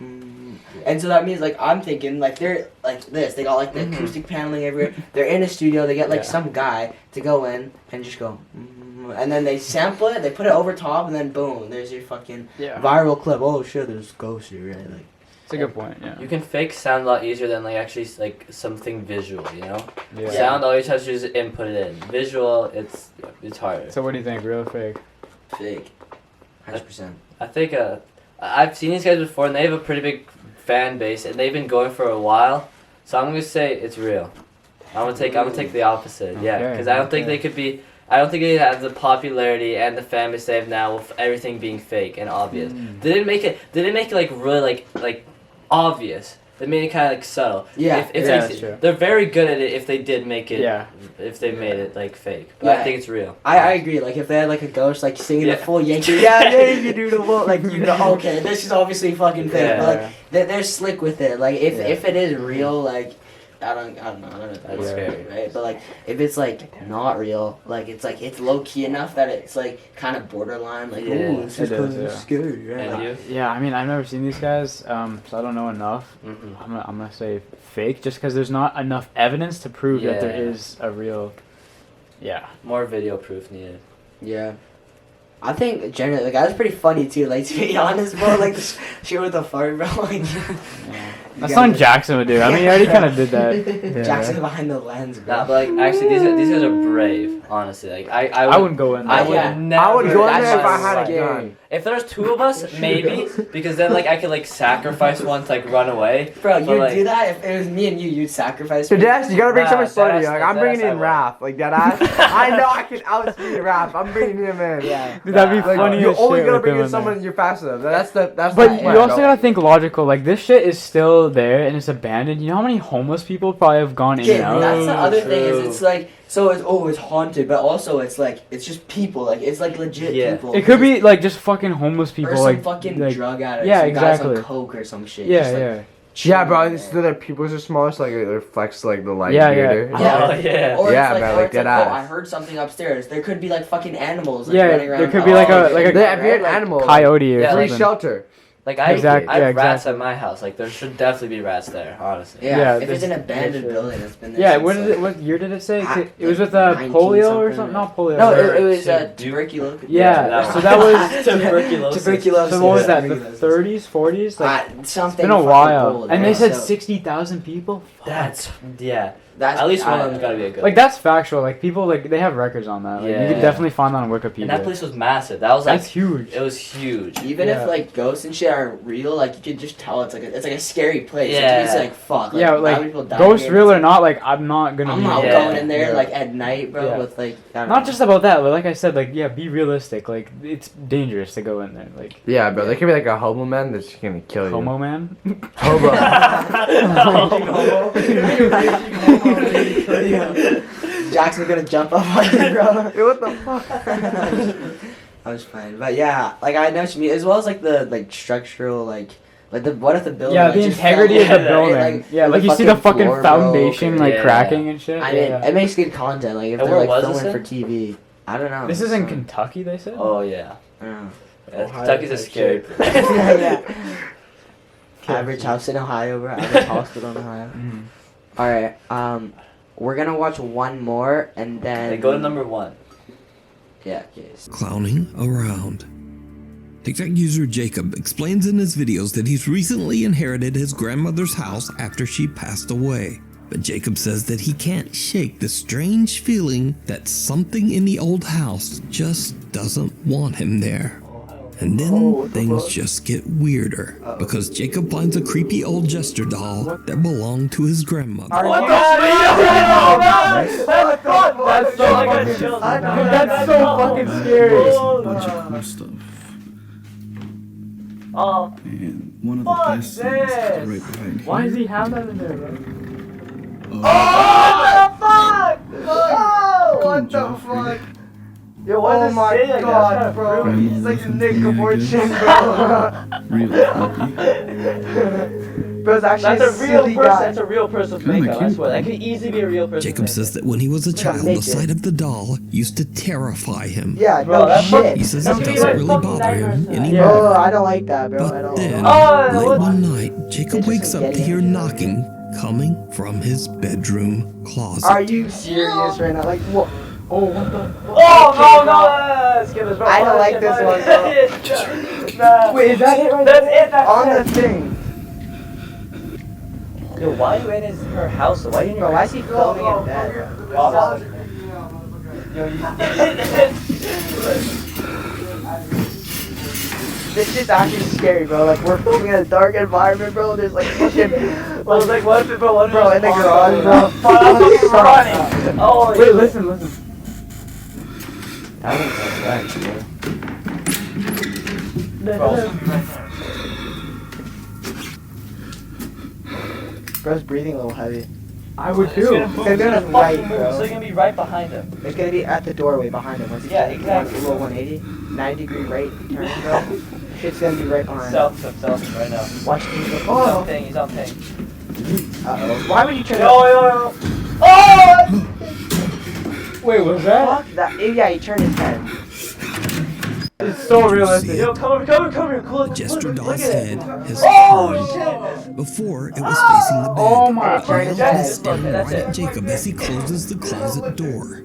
And so that means like I'm thinking like they're like this. They got like the acoustic paneling everywhere. They're in a studio. They get like some guy to go in and just go, and then they sample it. They put it over top, and then boom, there's your fucking viral clip. Oh shit, there's ghosts here, right? Like It's a good point. Yeah. You can fake sound a lot easier than like actually like something visual, you know? Yeah. Sound, all you have to do is input it in. Visual, it's harder. So what do you think? Real or fake? fake, 100%. I think I've seen these guys before, and they have a pretty big fan base, and they've been going for a while. So I'm gonna say it's real. I'm gonna take the opposite. Yeah, Okay, because I don't think they could be. I don't think they have the popularity and the fan base they have now with everything being fake and obvious. They didn't make it. They didn't make it like really like obvious. They made it kind of like subtle. Yeah, if yeah, that's true. they're very good at it if they did make it. Yeah. If they made it like fake, but Yeah. I think it's real. I agree. Like if they had like a ghost like singing Yeah. a full Yankee, Yankee Doodle, like you know, okay, this is obviously fucking fake. Yeah. But like they're slick with it. Like if it is real, like I don't know if That's that's scary. right? But like if it's like not real, like it's low key enough that it's like kind of borderline. Like Yeah, ooh, this is it kind is, of yeah. scary. Right? And Like, you? Yeah, I mean, I've never seen these guys, so I don't know enough. Mhm. I'm gonna say fake, just because there's not enough evidence to prove that there Yeah. is a real. Yeah. More video proof needed. yeah. I think generally the guy's pretty funny too. Like to be honest, bro. Like this shit with the fart, bro. Like That's something Jackson would do. I mean, he already kind of did that. Yeah. Jackson behind the lens, bro. Nah, but like actually, these guys are brave. Honestly, like I wouldn't go in there. I would Yeah. never. I would go in That's there if I just had a scary. gun. If there's two of us, maybe, because then like I could like sacrifice one to like run away. Bro, But, you'd like, do that if it was me and you'd sacrifice. So me. Deadass, you gotta bring Nah, someone funny. Deadass- Like I'm bringing Deadass I in would. Raph. Like Deadass. I know I can outspeed Raph. I'm bringing him in. Yeah. Dude, that'd be Like, funny you're as only shit gonna with bring him in in there. someone you're faster than. That's the But plan, you also bro. gotta think logical. Like this shit is still there and it's abandoned. You know how many homeless people probably have gone in and Yeah, out? that's the other thing is True. it's like so it's haunted, but also it's like it's just people like it's like legit Yeah. people. It could be like just fucking homeless people, or some like fucking like, drug addicts. yeah, some guys exactly. on coke or some shit. yeah, just, like, yeah. Yeah, bro. chilling It's there. their pupils are smaller, so like it reflects like the light. Yeah, here. yeah. Yeah. Oh yeah. Or Yeah, it's like, man, or like it's like, deadass. oh, I heard something upstairs. There could be like fucking animals like, Yeah, running around. there could be like a- like a- If you're an Like, animal, Coyote or Yeah, free something. shelter. Like I Exact- I have yeah, rats exactly. at my house. Like there should definitely be rats there. Honestly. Yeah, Yeah, if it's an there's- abandoned there's- building that's been there. Yeah, since, what is like, it? What year did it say? Ah, It was with 19 polio or something. something. Not polio. No, but- it was Tuber- tuberculosis. Yeah, so that was Tuberculosis. Tuberculosis. So what was that? The Tuberculosis. 30s, 40s? Like Something. it's been a fucking while, old, and they right? said So 60,000 people. Fuck. That's yeah. that's At least one of them's gotta be a good. Like that's factual. Like people like they have records on that. Like, you Yeah. could definitely find that on Wikipedia. and that place was massive. That was like That's huge. it was huge. Even Yeah. if like ghosts and shit aren't real, like you could just tell it's like a scary place. Yeah. Like, to me, it's like fuck. Like, Yeah, how many like people died ghosts here? real It's or not, like I'm not gonna. I'm be not there. going in there Yeah. like at night, bro. Yeah. With like I don't Not know. just about that, but like I said, like yeah, be realistic. Like it's dangerous to go in there. Like Yeah, bro. There could be like a hobo man that's just gonna kill you. homo man. Hobo. Jackson's gonna jump up on you, bro. Hey, what the fuck? I was fine, but yeah, like I know what you mean, as well as like the like structural like the what if the building? Yeah, like, the just integrity fell of the over, building. right? Yeah, like you see the fucking floor foundation broke, like Yeah. cracking and shit. I mean, yeah. it makes good content. Like if And they're where like was this filming for in? TV. I don't know. This is in So- Kentucky, they said. Oh yeah. I don't know. Kentucky's a scary place. yeah. Average house in Ohio, bro. Average hospital in Ohio. Mhm. All right. We're gonna watch one more and then They go to number 1. Yeah. Okay. Clowning around. TikTok user Jacob explains in his videos that he's recently inherited his grandmother's house after she passed away. But Jacob says that he can't shake the strange feeling that something in the old house just doesn't want him there. And then things just get weirder because Jacob finds a creepy old jester doll that belonged to his grandmother. That's so fucking scary. Bunch of cool stuff. Oh, And one of the fuck best scenes is this! right behind Why here. does he have that in there, bro? Oh, fuck! Oh, what the Joffrey. fuck? Yo, why Oh is my this like god, that? bro. Grandma He's like listen Nick to me, I Fortune, guess. bro. Real creepy. Bro's actually That's a real silly person. guy. That's a real person's Kinda makeup. I cute. swear. That could easily be a real person's Jacob makeup. says that when he was a child, the naked. sight of the doll used to terrify him. Yeah, Bro, no that shit. He says That's it gonna be doesn't like really fucking bother him nightmares tonight. anymore. Oh, I don't like that, bro. I But don't. then, Oh, late what- one night, Jacob It's wakes just up to getting hear into it. knocking coming from his bedroom closet. Are you serious right now? Like, what? Oh, what the? Oh, no. Skip this, bro. I don't like this one, bro. Wait, is that it right That's there? it. That's On it. the thing. Yo, why are you in her house? Why are you in Bro, why is he filming in bed? Yo, This is actually scary, bro. Like, we're filming in a dark environment, bro. There's like fucking. I was like, what if it, bro? What if Bro, it's in the on, garage, bro. I'm fucking running. Oh, Wait, yeah. listen. Bro's breathing a little heavy. I would It's too. gonna move. They're It's gonna gonna right, fucking move. bro. So you're gonna be right behind him. It's gonna be at the doorway behind him. Once he Yeah, does exactly. A little 180, 90-degree right turn, bro. Shit's gonna be right behind him. Self right now. Watch him. He's Oh. on ping. He's on ping. Uh-oh. Why would you turn? Yo. Oh! Wait, was that? Fuck that. Yeah, he turned his head. It's so realistic. Yo, come here. Cool. The jester Look doll's at head it. has Oh, turned. Before, it was facing the bed. Oh my Now God. it is That's staring it. right at Jacob as he closes the closet door.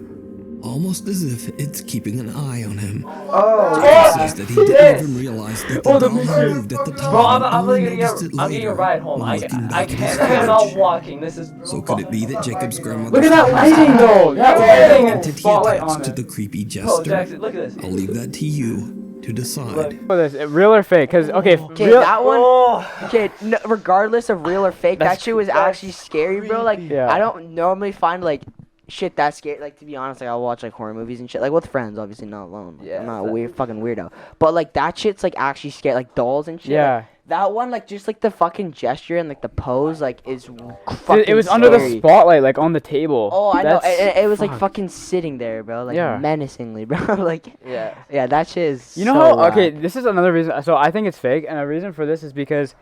Almost as if it's keeping an eye on him. Oh. Jacob says that he didn't even realize that the doll moved at the time. Bro, and I'm only gonna noticed it I'm getting a later ride home. when I looking back at his can't. I'm not couch. walking. This is. So could it be that Jacob's grandmother Look at that lighting though. That lighting and entity spotlight attached on to it. the creepy Bro, jester? Jackson, look at this. I'll leave that to you to decide. For this, real or fake? Cause okay, Okay, real. that one. Oh. Okay, no, regardless of real or fake, that shit was actually scary, bro. Like, Yeah. I don't normally find like shit that scary. Like, to be honest, like I'll watch like horror movies and shit, like with friends, obviously not alone. Like, Yeah, I'm not a that- weird fucking weirdo. But like that shit's like actually scary, like dolls and shit. Yeah. Like, that one, like just like the fucking gesture and like the pose, like is fucking. It was under the scary. spotlight, like on the table. Oh, I know. That's- It was like fuck. fucking sitting there, bro. Like Yeah. menacingly, bro. Like, Yeah. yeah, that shit is. You know so how? whack. Okay, this is another reason. So I think it's fake, and a reason for this is because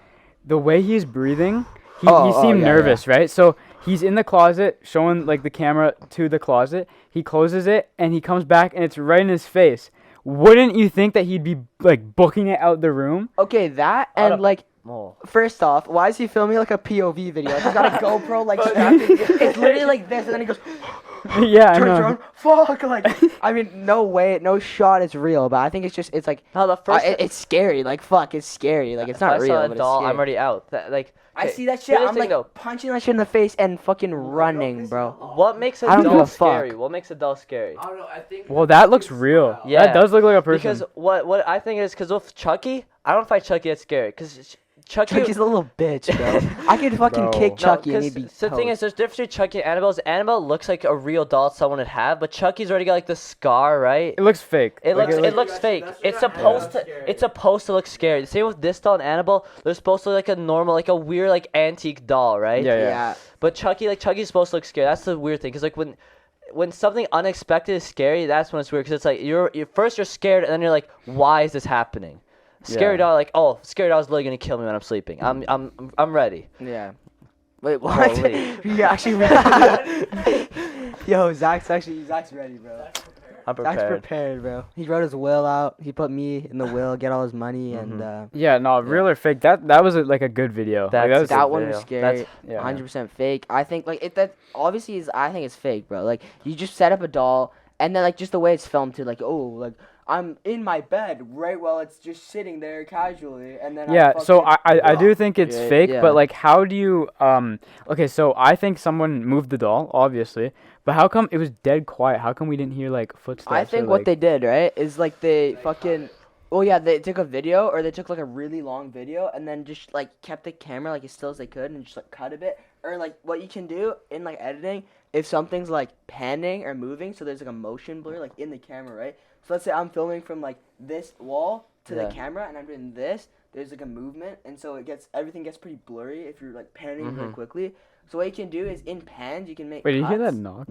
the way he's breathing, he seemed yeah, nervous, right? So he's in the closet, showing like the camera to the closet. He closes it, and he comes back, and it's right in his face. Wouldn't you think that he'd be like booking it out the room? Okay, that and like. Oh. First off, why is he filming like a POV video? He's got a GoPro like strapped in. It's literally like this, and then he goes, Yeah, I turns know. around, fuck, like, I mean, no way, no shot is real, but I think it's just, it's like, No, the first. it's scary, like, fuck, it's scary, like, it's not if I real, saw a but doll, it's scary. I'm already out. Like. I okay, see that shit, here's the I'm thing, like, though. punching that shit in the face and fucking running, bro. What makes a I don't give doll a fuck. scary? What makes a doll scary? I don't know. I think. Well, that looks real. Yeah. That does look like a person. Because what I think is because with Chucky, I don't find Chucky that scary. Because Chucky. Chucky's a little bitch, bro. I could fucking Bro. kick No, Chucky and he'd be the thing is, toast. there's difference between Chucky and Annabelle. Annabelle looks like a real doll someone would have, but Chucky's already got like the scar, right? it looks fake. It Like, looks it looks fake. It's supposed to look scary. The same with this doll and Annabelle. They're supposed to look like a normal, like a weird, like antique doll, right? Yeah, yeah. Yeah. But Chucky's supposed to look scary. That's the weird thing, because like when something unexpected is scary, that's when it's weird. Because it's like you're first you're scared, and then you're like, why is this happening? Scary Yeah. doll, like, oh, scary doll's literally gonna kill me when I'm sleeping. I'm ready. Yeah. Wait, what? Holy. You actually ready? Yo, Zach's ready, bro. I'm Zach's prepared. prepared, bro. He wrote his will out. He put me in the will, get all his money, and Yeah, no, real or fake. That was like a good video. Like, That's was- that one was video. scary. That's- yeah. 100% fake. I think like that obviously is. I think it's fake, bro. Like you just set up a doll, and then like just the way it's filmed too. Like like I'm in my bed right while it's just sitting there casually, and then Yeah, so I do think it's Yeah, fake, yeah. but like how do you okay, so I think someone moved the doll, obviously, but how come it was dead quiet? How come we didn't hear like footsteps? I think or, what like, they did, right, is like they fucking. Oh yeah, they took a video, or they took like a really long video, and then just like kept the camera like as still as they could, and just like cut a bit. Or like what you can do in like editing, if something's like panning or moving, so there's like a motion blur like in the camera, right? So let's say I'm filming from like this wall to Yeah. the camera, and I'm doing this. there's like a movement, and so everything gets pretty blurry if you're like panning very Mhm. quickly. So what you can do is in pans you can make. Wait, did you hear that cuts. knock?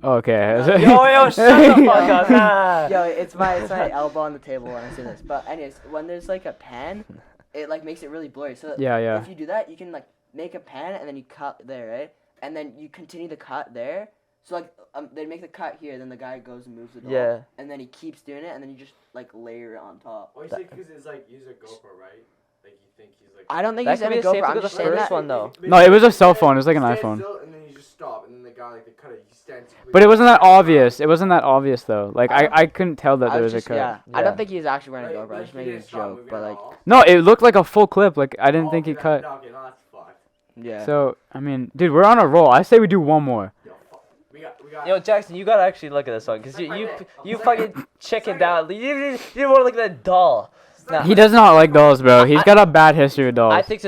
Oh, okay. Yo, shut the fuck up. Nah. Yo, it's my elbow on the table when I say this. But anyways, when there's like a pan, it like makes it really blurry. So Yeah. if you do that, you can like make a pan and then you cut there, right? And then you continue the cut there. So like they make the cut here, then the guy goes and moves the doll. Yeah. And then he keeps doing it, and then you just like layer it on top. Oh, you say because it's like use a GoPro, right? Like you think he's like. I don't think That he's could gonna be the go same for. thing I'm with just the saying first that. one though. No, it was a cell phone. It was like an iPhone. Still, and then you just stop, and then the guy like they cut it. He stands. But it wasn't that obvious. It wasn't that obvious though. Like I couldn't tell that there was a cut. Yeah, I Yeah. don't think he's actually wearing a GoPro. I'm just making a joke, but like, No, it looked like a full clip. Like I didn't think he cut. Okay, no, that's fucked. yeah. So I mean, dude, we're on a roll. I say we do one more. Yo, fuck. We got. Yo, Jackson, you gotta actually look at this one, because you fucking chickened out. You didn't want to look at that doll. Nah, He does not like dolls, bro. He's got a bad history with dolls. I think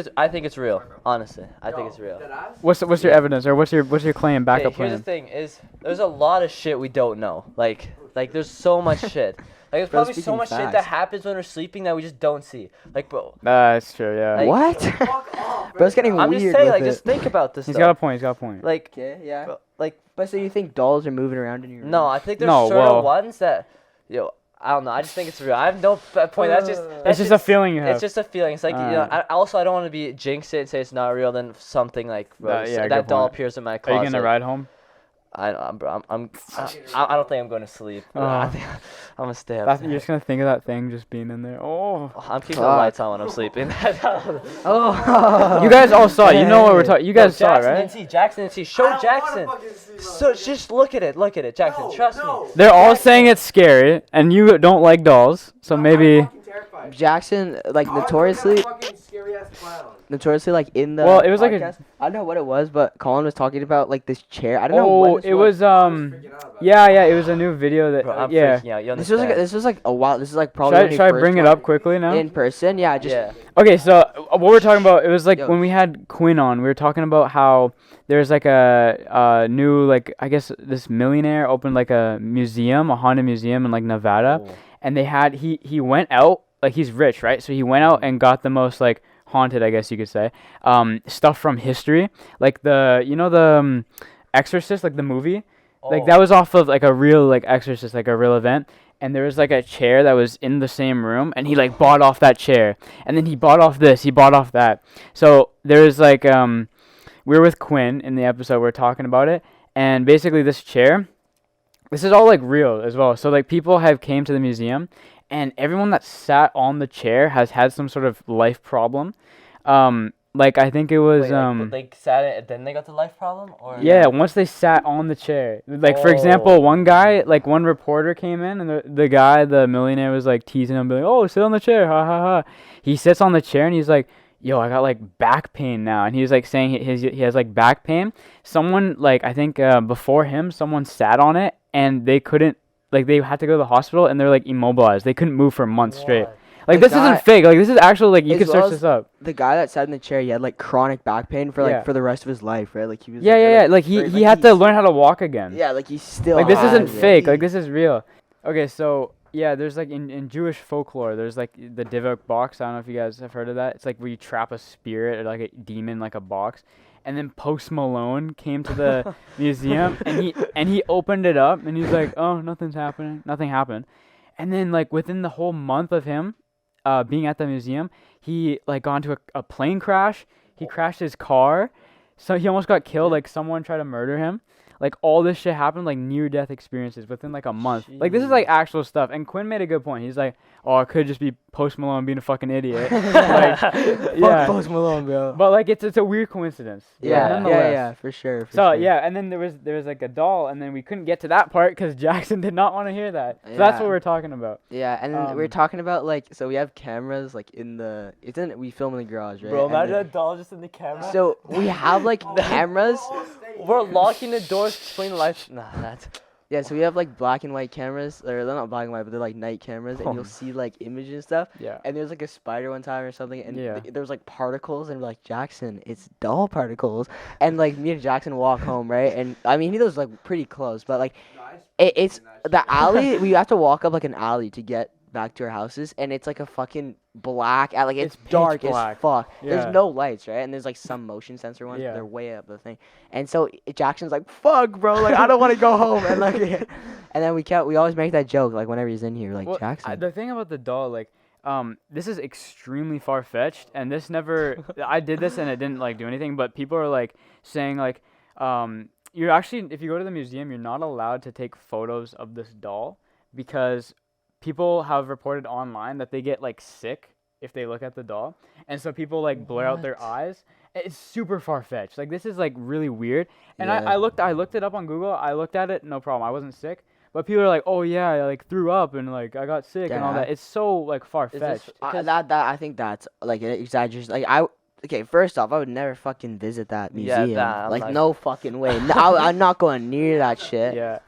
it's real. Honestly, I think it's real. What's your evidence or what's your claim? Okay, Backup here's the plan. thing: is there's a lot of shit we don't know. Like there's so much shit. Like there's Bro, probably so speaking much shit fast. that happens when we're sleeping that we just don't see. Like, bro, That's true. Yeah. Like- What? Fuck off, Bro, it's getting I'm weird just saying, with like, it. just think about this. He's Stuff. got a point. He's got a point. Like, Okay, yeah. bro, like, But so you think dolls are moving around in your room? no, I think there's No, certain well- ones that, I don't know. I just think it's real. I have no point. That's It's just a feeling you have. It's just a feeling. It's like I don't want to be jinx it and say it's not real. Then something like bro, Yeah, that good doll point. appears in my Are closet. you gonna ride home? I don't think I'm going to sleep. I think I'm gonna stay up. You're just gonna think of that thing just being in there. Oh. I'm keeping the Fuck. lights on when I'm sleeping. Oh. You guys all saw it. You know what we're talking. You guys saw it, Jackson right? didn't see. Jackson didn't see. Show Jackson. So just look at it. Look at it, Jackson. Trust me. They're all saying it's scary, and you don't like dolls, so maybe. Jackson, like notoriously like in the. Well, it was like a- podcast, I don't know what it was, but Colin was talking about like this chair. I don't know. Oh, When this it was Yeah, it was a new video that. Bro, I'm Yeah. freaking out. You This was like understand? a while. This is like probably. when he Should I first bring it went up quickly now? in person? Yeah, just. Yeah. Okay, so what we're talking about, it was like Yo. when we had Quinn on, we were talking about how there's like a new, like, I guess this millionaire opened like a museum, a haunted museum in like Nevada, Oh. and they had, he went out, like he's rich, right? So he went out and got the most like haunted, I guess you could say, stuff from history, like the Exorcist, like the movie, like that was off of like a real like Exorcist, like a real event. And there was like a chair that was in the same room, and he like bought off that chair, and then he bought off this, he bought off that. So there was like we were with Quinn in the episode, we are talking about it, and basically this chair, this is all like real as well. So like people have came to the museum, and everyone that sat on the chair has had some sort of life problem. Like I think it was Wait, they sat it and then they got the life problem, or yeah, once they sat on the chair. Like, for example, one guy, like, one reporter came in, and the guy, the millionaire, was, like, teasing him, like, oh, sit on the chair, ha, ha, ha. He sits on the chair, and he's like, yo, I got, like, back pain now. And he was, like, saying he has, like, back pain. Someone, like, I think before him, someone sat on it, and they couldn't, like, they had to go to the hospital, and they're, like, immobilized. They couldn't move for months straight. Like, The this guy- isn't fake. Like, this is actual, like, you As can well search as this up. The guy that sat in the chair, he had like chronic back pain for like Yeah. for the rest of his life, right? Like he was. Yeah. Like, he had to he's- learn how to walk again. Yeah, like he still. Like, this isn't has it. fake. Like, this is real. Okay, so, yeah, there's, like, in Jewish folklore, there's, like, the Divok box. I don't know if you guys have heard of that. It's, like, where you trap a spirit or, like, a demon, like, a box. And then Post Malone came to the museum, and he opened it up, and he's like, oh, nothing's happening. Nothing happened. And then, like, within the whole month of him being at the museum, he, like, got into a plane crash. He crashed his car. So he almost got killed. Like, someone tried to murder him. Like, all this shit happened, like, near-death experiences within, like, a month. Like, this is, like, actual stuff. And Quinn made a good point. He's like, oh, it could just be Post Malone being a fucking idiot. Like, Fuck Post Malone, bro. but, like, it's a weird coincidence. Yeah, nonetheless. yeah, for sure. So, yeah, and then there was, like, a doll, and then we couldn't get to that part because Jackson did not want to hear that. So that's what Yeah. we're talking about. Yeah, and then we're talking about like, so we have cameras like we film in the garage, right? bro, And imagine then- that doll just in the camera. So we have like cameras. We're locking the doors between the lights. Nah, that's. Yeah, so we have like black and white cameras, or they're not black and white, but they're like night cameras, and you'll see like images and stuff. Yeah. And there's like a spider one time or something, and Yeah. there was like particles, and we're like, Jackson, it's doll particles. And like me and Jackson walk home, right? And I mean, he was like pretty close, but like it's the alley. We have to walk up like an alley to get back to our houses, and it's like a fucking black, like it's It's pitch dark as black. fuck. Yeah. There's no lights, right? And there's like some motion sensor ones, but Yeah. they're way up the thing. And so Jackson's like, "Fuck, bro, like I don't want to go home." And like, and then we always make that joke like whenever he's in here, like Well, Jackson. the thing about the doll, like, this is extremely far fetched, and this never. I did this and it didn't like do anything, but people are like saying like, you're actually, if you go to the museum, you're not allowed to take photos of this doll because people have reported online that they get like sick if they look at the doll, and so people like blur out their eyes. It's super far fetched. Like this is like really weird. And Yeah. I looked it up on Google. I looked at it, no problem. I wasn't sick. But people are like, oh yeah, I like threw up and like I got sick and all Yeah. that. It's so like far Is fetched. this- That I think that's like an exaggeration. Like okay, first off, I would never fucking visit that Yeah, museum. that, I'm like not- no fucking way. No, I'm not going near that shit. Yeah.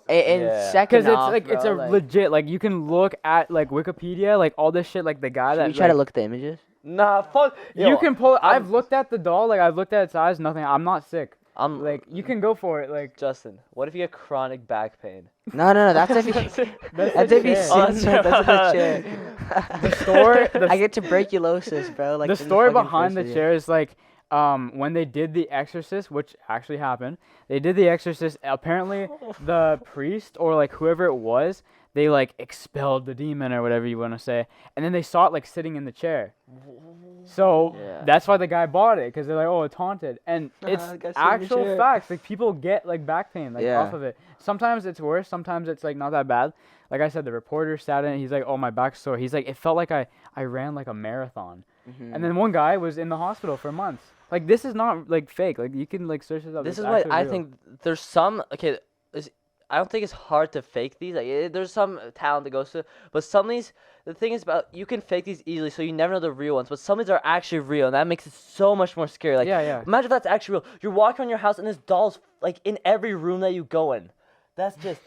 And Yeah. second Because it's off, like it's a bro, like, legit like you can look at like Wikipedia like all this shit like the guy should that we try to like, look at the images? Nah, fuck. you Yo, can pull. I'm- I've looked at the doll like I've looked at its eyes. Nothing. I'm not sick. I'm Like you can go for it. Like Justin. What if you get chronic back pain? No, that's if you. That's the if you chair. sit. That's the chair. The story- I get tuberculosis, bro. Like the in story fucking behind the first video. chair is like when they did The Exorcist, which actually happened. They did The Exorcist. Apparently, the priest or like whoever it was, they like expelled the demon or whatever you want to say, and then they saw it like sitting in the chair. So Yeah. that's why the guy bought it because they're like, oh, it's haunted, and it's I got sitting in the actual chair. facts. Like people get like back pain like Yeah. off of it. Sometimes it's worse. Sometimes it's like not that bad. Like I said, the reporter sat in. He's like, oh, my back's sore. He's like, it felt like I ran like a marathon. Mhm. And then one guy was in the hospital for months. Like this is not like fake. Like you can like search this up. This It's is what actually I real. think. There's some I don't think it's hard to fake these. Like there's some talent that goes to, but some of these. The thing is about you can fake these easily, so you never know the real ones. But some of these are actually real, and that makes it so much more scary. Like Yeah. imagine if that's actually real. You're walking around your house, and this doll's like in every room that you go in. That's just.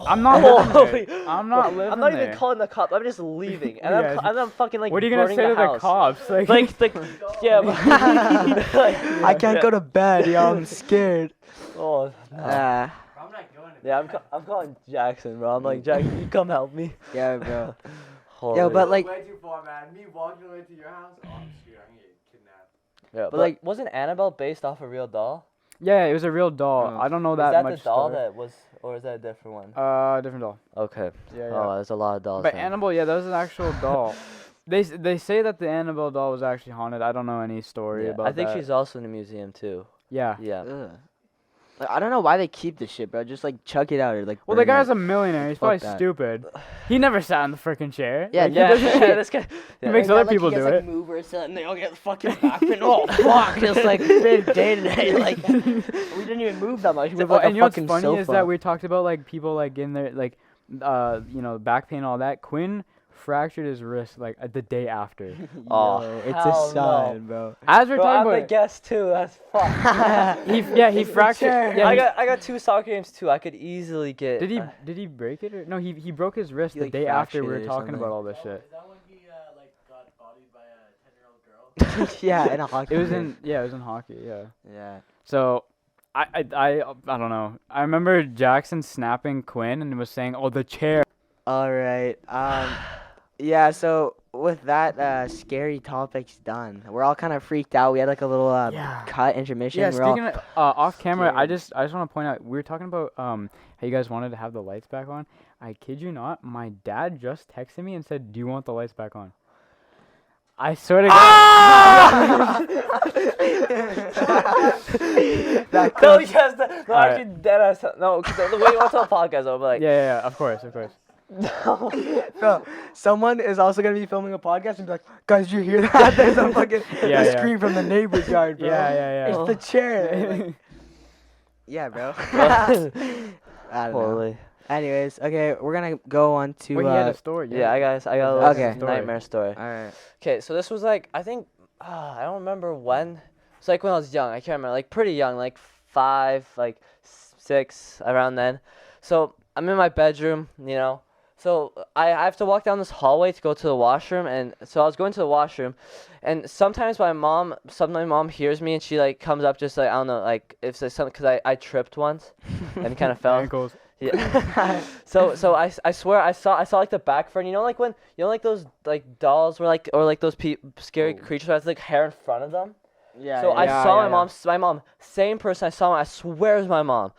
I'm not living Holy- there. I'm not living I'm not there. even calling the cops. I'm just leaving, and Yeah. I'm fucking like. What are you gonna burning say to the house. cops? Like, Like, yeah, but, like, I can't go to bed, yo. I'm scared. Oh, no. Yeah, I'm calling Jackson, bro. I'm like, Jackson, you come help me. Yeah, bro. Holy. Yo, but like, Way too far, man. Me walking away to your house. Oh, I'm scared. I'm gonna get kidnapped. Yeah, but like- like, wasn't Annabelle based off a real doll? yeah, it was a real doll. Oh. I don't know Is that that much the doll story. that was, or is that a different one? Different doll. Okay. Yeah, yeah. Oh, there's a lot of dolls. But then. Annabelle, yeah, that was an actual doll. They say that the Annabelle doll was actually haunted. I don't know any story Yeah, about I think that. she's also in the museum too. Yeah. Yeah. ugh. Like, I don't know why they keep this shit, bro. Just like chuck it out or like. Well, the burn guy's it. a millionaire. He's Fuck probably that. stupid. He never sat in the freaking chair. Yeah, Like, he Yeah, doesn't- this guy. He makes Like, other like, people he do gets, like, it. move or something. They all get the fucking back pain. Oh fuck! It's like big day today. Like we didn't even move that much. We moved Well, like and a you know what's fucking funny sofa. is that we talked about like people like in their like back pain and all that. Quinn fractured his wrist like the day after. Oh, Yo, it's hell a sign, bro. As we're Bro, I'm talking the about guest too. That's fucked. he fractured. Yeah, I got 2 soccer games too. I could easily get. did he break it or no? He broke his wrist He, the like, day after we fractured were it or talking something. about all this shit. Is that when he like got bodied by a 10-year-old girl? Yeah, in a hockey. It was game. in it was in hockey. Yeah. Yeah. So, I don't know. I remember Jackson snapping Quinn and was saying, "Oh, the chair." All right. Yeah. So with that, scary topics done. We're all kind of freaked out. We had like a little Yeah. cut intermission. Yeah. We're all, Speaking of off camera, I scared. just want to point out we were talking about how you guys wanted to have the lights back on. I kid you not, my dad just texted me and said, "Do you want the lights back on?" I swear to God. No, yes, no, Alright. actually, dead ass. No, because the way you want to tell the podcast, I'll be like, Yeah, of course. Bro, someone is also gonna be filming a podcast and be like, guys, did you hear that? There's a fucking Yeah, yeah. scream from the neighbor's yard, bro. Yeah. It's the chair. Like, yeah, bro. I don't know. holy. Anyways, okay, we're gonna go on to. Wait, he had a story. Yeah, I got a little Okay. nightmare story. All right. Okay, so this was like, I think, I don't remember when. It's like when I was young. I can't remember. Like pretty young, like 5, like 6, around then. So I'm in my bedroom, you know. So I have to walk down this hallway to go to the washroom, and so I was going to the washroom, and sometimes my mom hears me, and she like comes up just like, I don't know, like if there's something, because I tripped once and kind of fell. Ankles. Yeah. so I swear I saw like the back front. Like when like those like dolls were like or like those scary creatures that has like hair in front of them. Yeah. So yeah, I yeah. saw my mom, same person I saw. I swear it was my mom,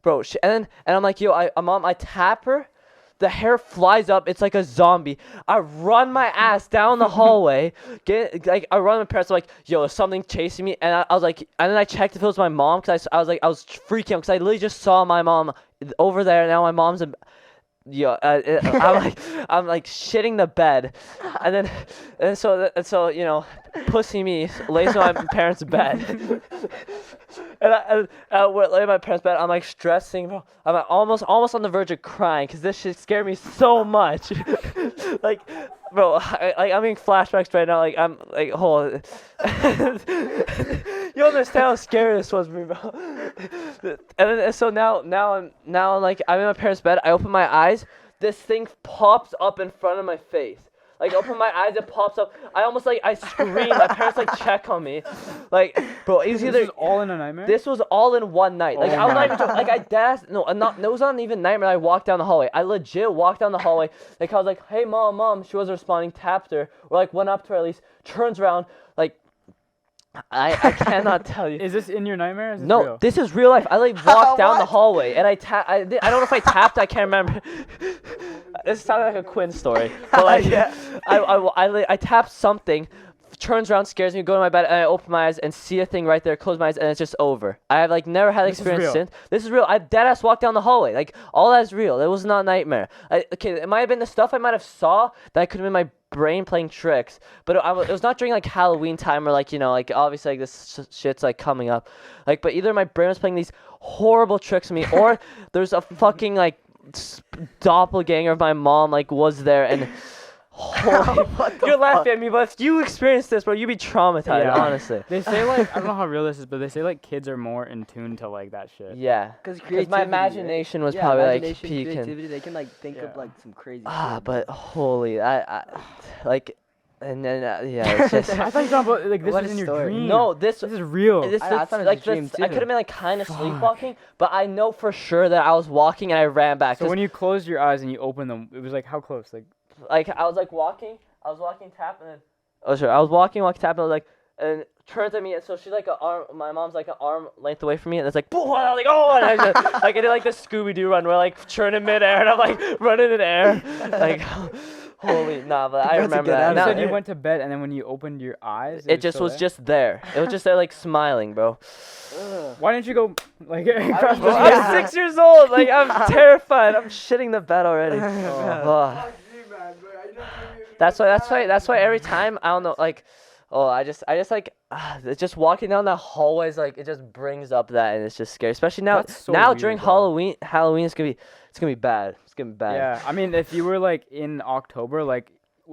bro. And I'm like, yo, mom, I tap her. The hair flies up. It's like a zombie. I run my ass down the hallway. I run my parents. I'm like, yo, is something chasing me? And I was like, and then I checked if it was my mom because I was freaking out because I literally just saw my mom over there. Now my mom's I'm like shitting the bed, and so pussy me lays on my parents' bed. And we're laying in my parents' bed. I'm like stressing, bro. I'm like, almost on the verge of crying because this shit scared me so much. Like, bro, I'm getting flashbacks right now. Like, I'm like, hold. You understand how scary this was for me, bro. And so now I'm like, I'm in my parents' bed. I open my eyes. This thing pops up in front of my face. Like, open my eyes, it pops up. I scream. My parents, like, check on me. Like, bro, it was either... This was all in a nightmare? This was all in one night. Like, Oh I was not my even... Like, it was not even nightmare. I walked down the hallway. I legit walked down the hallway. Like, I was like, hey, mom. She wasn't responding. Tapped her. Or, like, went up to her at least. Turns around. Like, I cannot tell you. Is this in your nightmare? Is this No, real? this is real life. I, like, walked down the hallway. And I don't know if I tapped. I can't remember. This sounded like a Quinn story, but like, Yeah. I tapped something, turns around, scares me, go to my bed, and I open my eyes and see a thing right there, close my eyes, and it's just over. I have like never had This is experience real. since. This is real. I deadass walked down the hallway. Like, all that's real. It was not a nightmare. Okay, it might have been the stuff I might have saw that could have been my brain playing tricks, but it was not during like Halloween time or like like obviously like this shit's like coming up, like, but either my brain was playing these horrible tricks on me or there's a fucking like doppelganger of my mom like was there and you're laughing at me, but if you experienced this, bro, you'd be traumatized. Yeah. Honestly. They say like, I don't know how real this is, but they say like kids are more in tune to like that shit. Yeah, Because my imagination was probably like peaking. creativity, they can like think of like some crazy shit. But holy, I like, and then it's just. I thought you were talking about like this What was a in your story. dream. No, this is real. I thought it was like a dream, this, too. I could have been like kind of sleepwalking, but I know for sure that I was walking and I ran back. So when you closed your eyes and you opened them, it was like how close? Like I was like walking, tap, and then I was walking, tap, and I was like, and turns at me, and so she's like my mom's like an arm length away from me, and it's like, boom, and I was like, oh, and I just, like I did like the Scooby-Doo run where I, like turning midair, and I'm like running in the air, like. Holy, nah, but I remember that. You said you went to bed, and then when you opened your eyes, it just was just there. It was just there, like smiling, bro. Why didn't you go like? I'm 6 years old. Like I'm terrified. I'm shitting the bed already. That's why every time I don't know, like, I just like it's just walking down that hallway is like it just brings up that and it's just scary, especially now. So now weird, during bro. Halloween it's gonna be bad. It's gonna be bad. Yeah, I mean, if you were like in October, like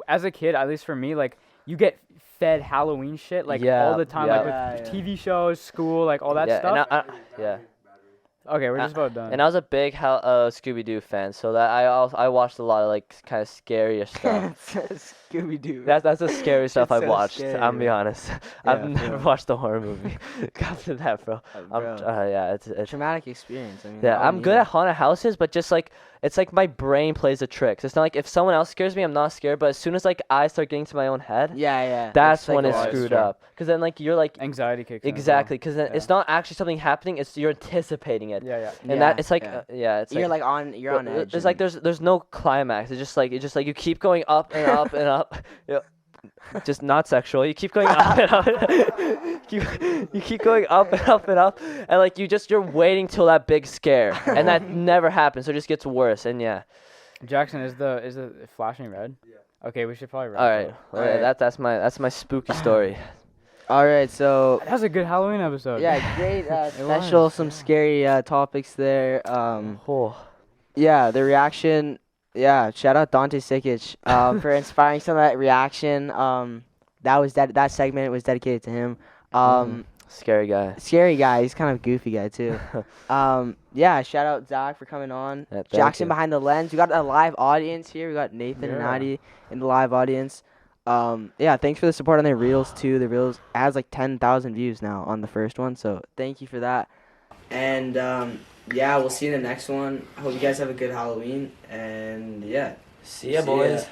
as a kid, at least for me, like you get fed Halloween shit like all the time, like with TV shows, school, like all that stuff. Yeah. Okay, we're just about done. And I was a big Scooby-Doo fan, so that I watched a lot of like kind of scarier stuff. Scooby-Doo. That's the scary stuff I've so watched. scary, I'm be honest. I've Yeah, never watched a horror movie after that, bro. It's traumatic experience. I mean, yeah, I'm good at haunted houses, but just like it's like my brain plays the tricks. It's not like if someone else scares me, I'm not scared. But as soon as like I start getting to my own head, that's when it's screwed up. Because then like you're like anxiety kicks in. Exactly, because then it's not actually something happening. It's you're anticipating it. And that it's like it's you're like on edge. It's like there's no climax. It's just like you keep going up and up and up. Just not sexual. You keep going up and up. You keep going up and up and up, and like you're waiting till that big scare, and that never happens. So it just gets worse. And Jackson, is the flashing red? Yeah. Okay, we should probably wrap. All right. That's my spooky story. All right, so that was a good Halloween episode. Yeah, great special. Some scary topics there. Yeah, the reaction. Yeah, shout out Dante Sikic for inspiring some of that reaction. That segment was dedicated to him. Scary guy. Scary guy. He's kind of a goofy guy too. Yeah, shout out Zach for coming on. Yeah, Jackson behind the lens. We got a live audience here. We got Nathan and Adi in the live audience. Yeah, thanks for the support on the reels too. The reels has like 10,000 views now on the first one, so thank you for that. And yeah, we'll see you in the next one. I hope you guys have a good Halloween. And yeah. See ya, boys.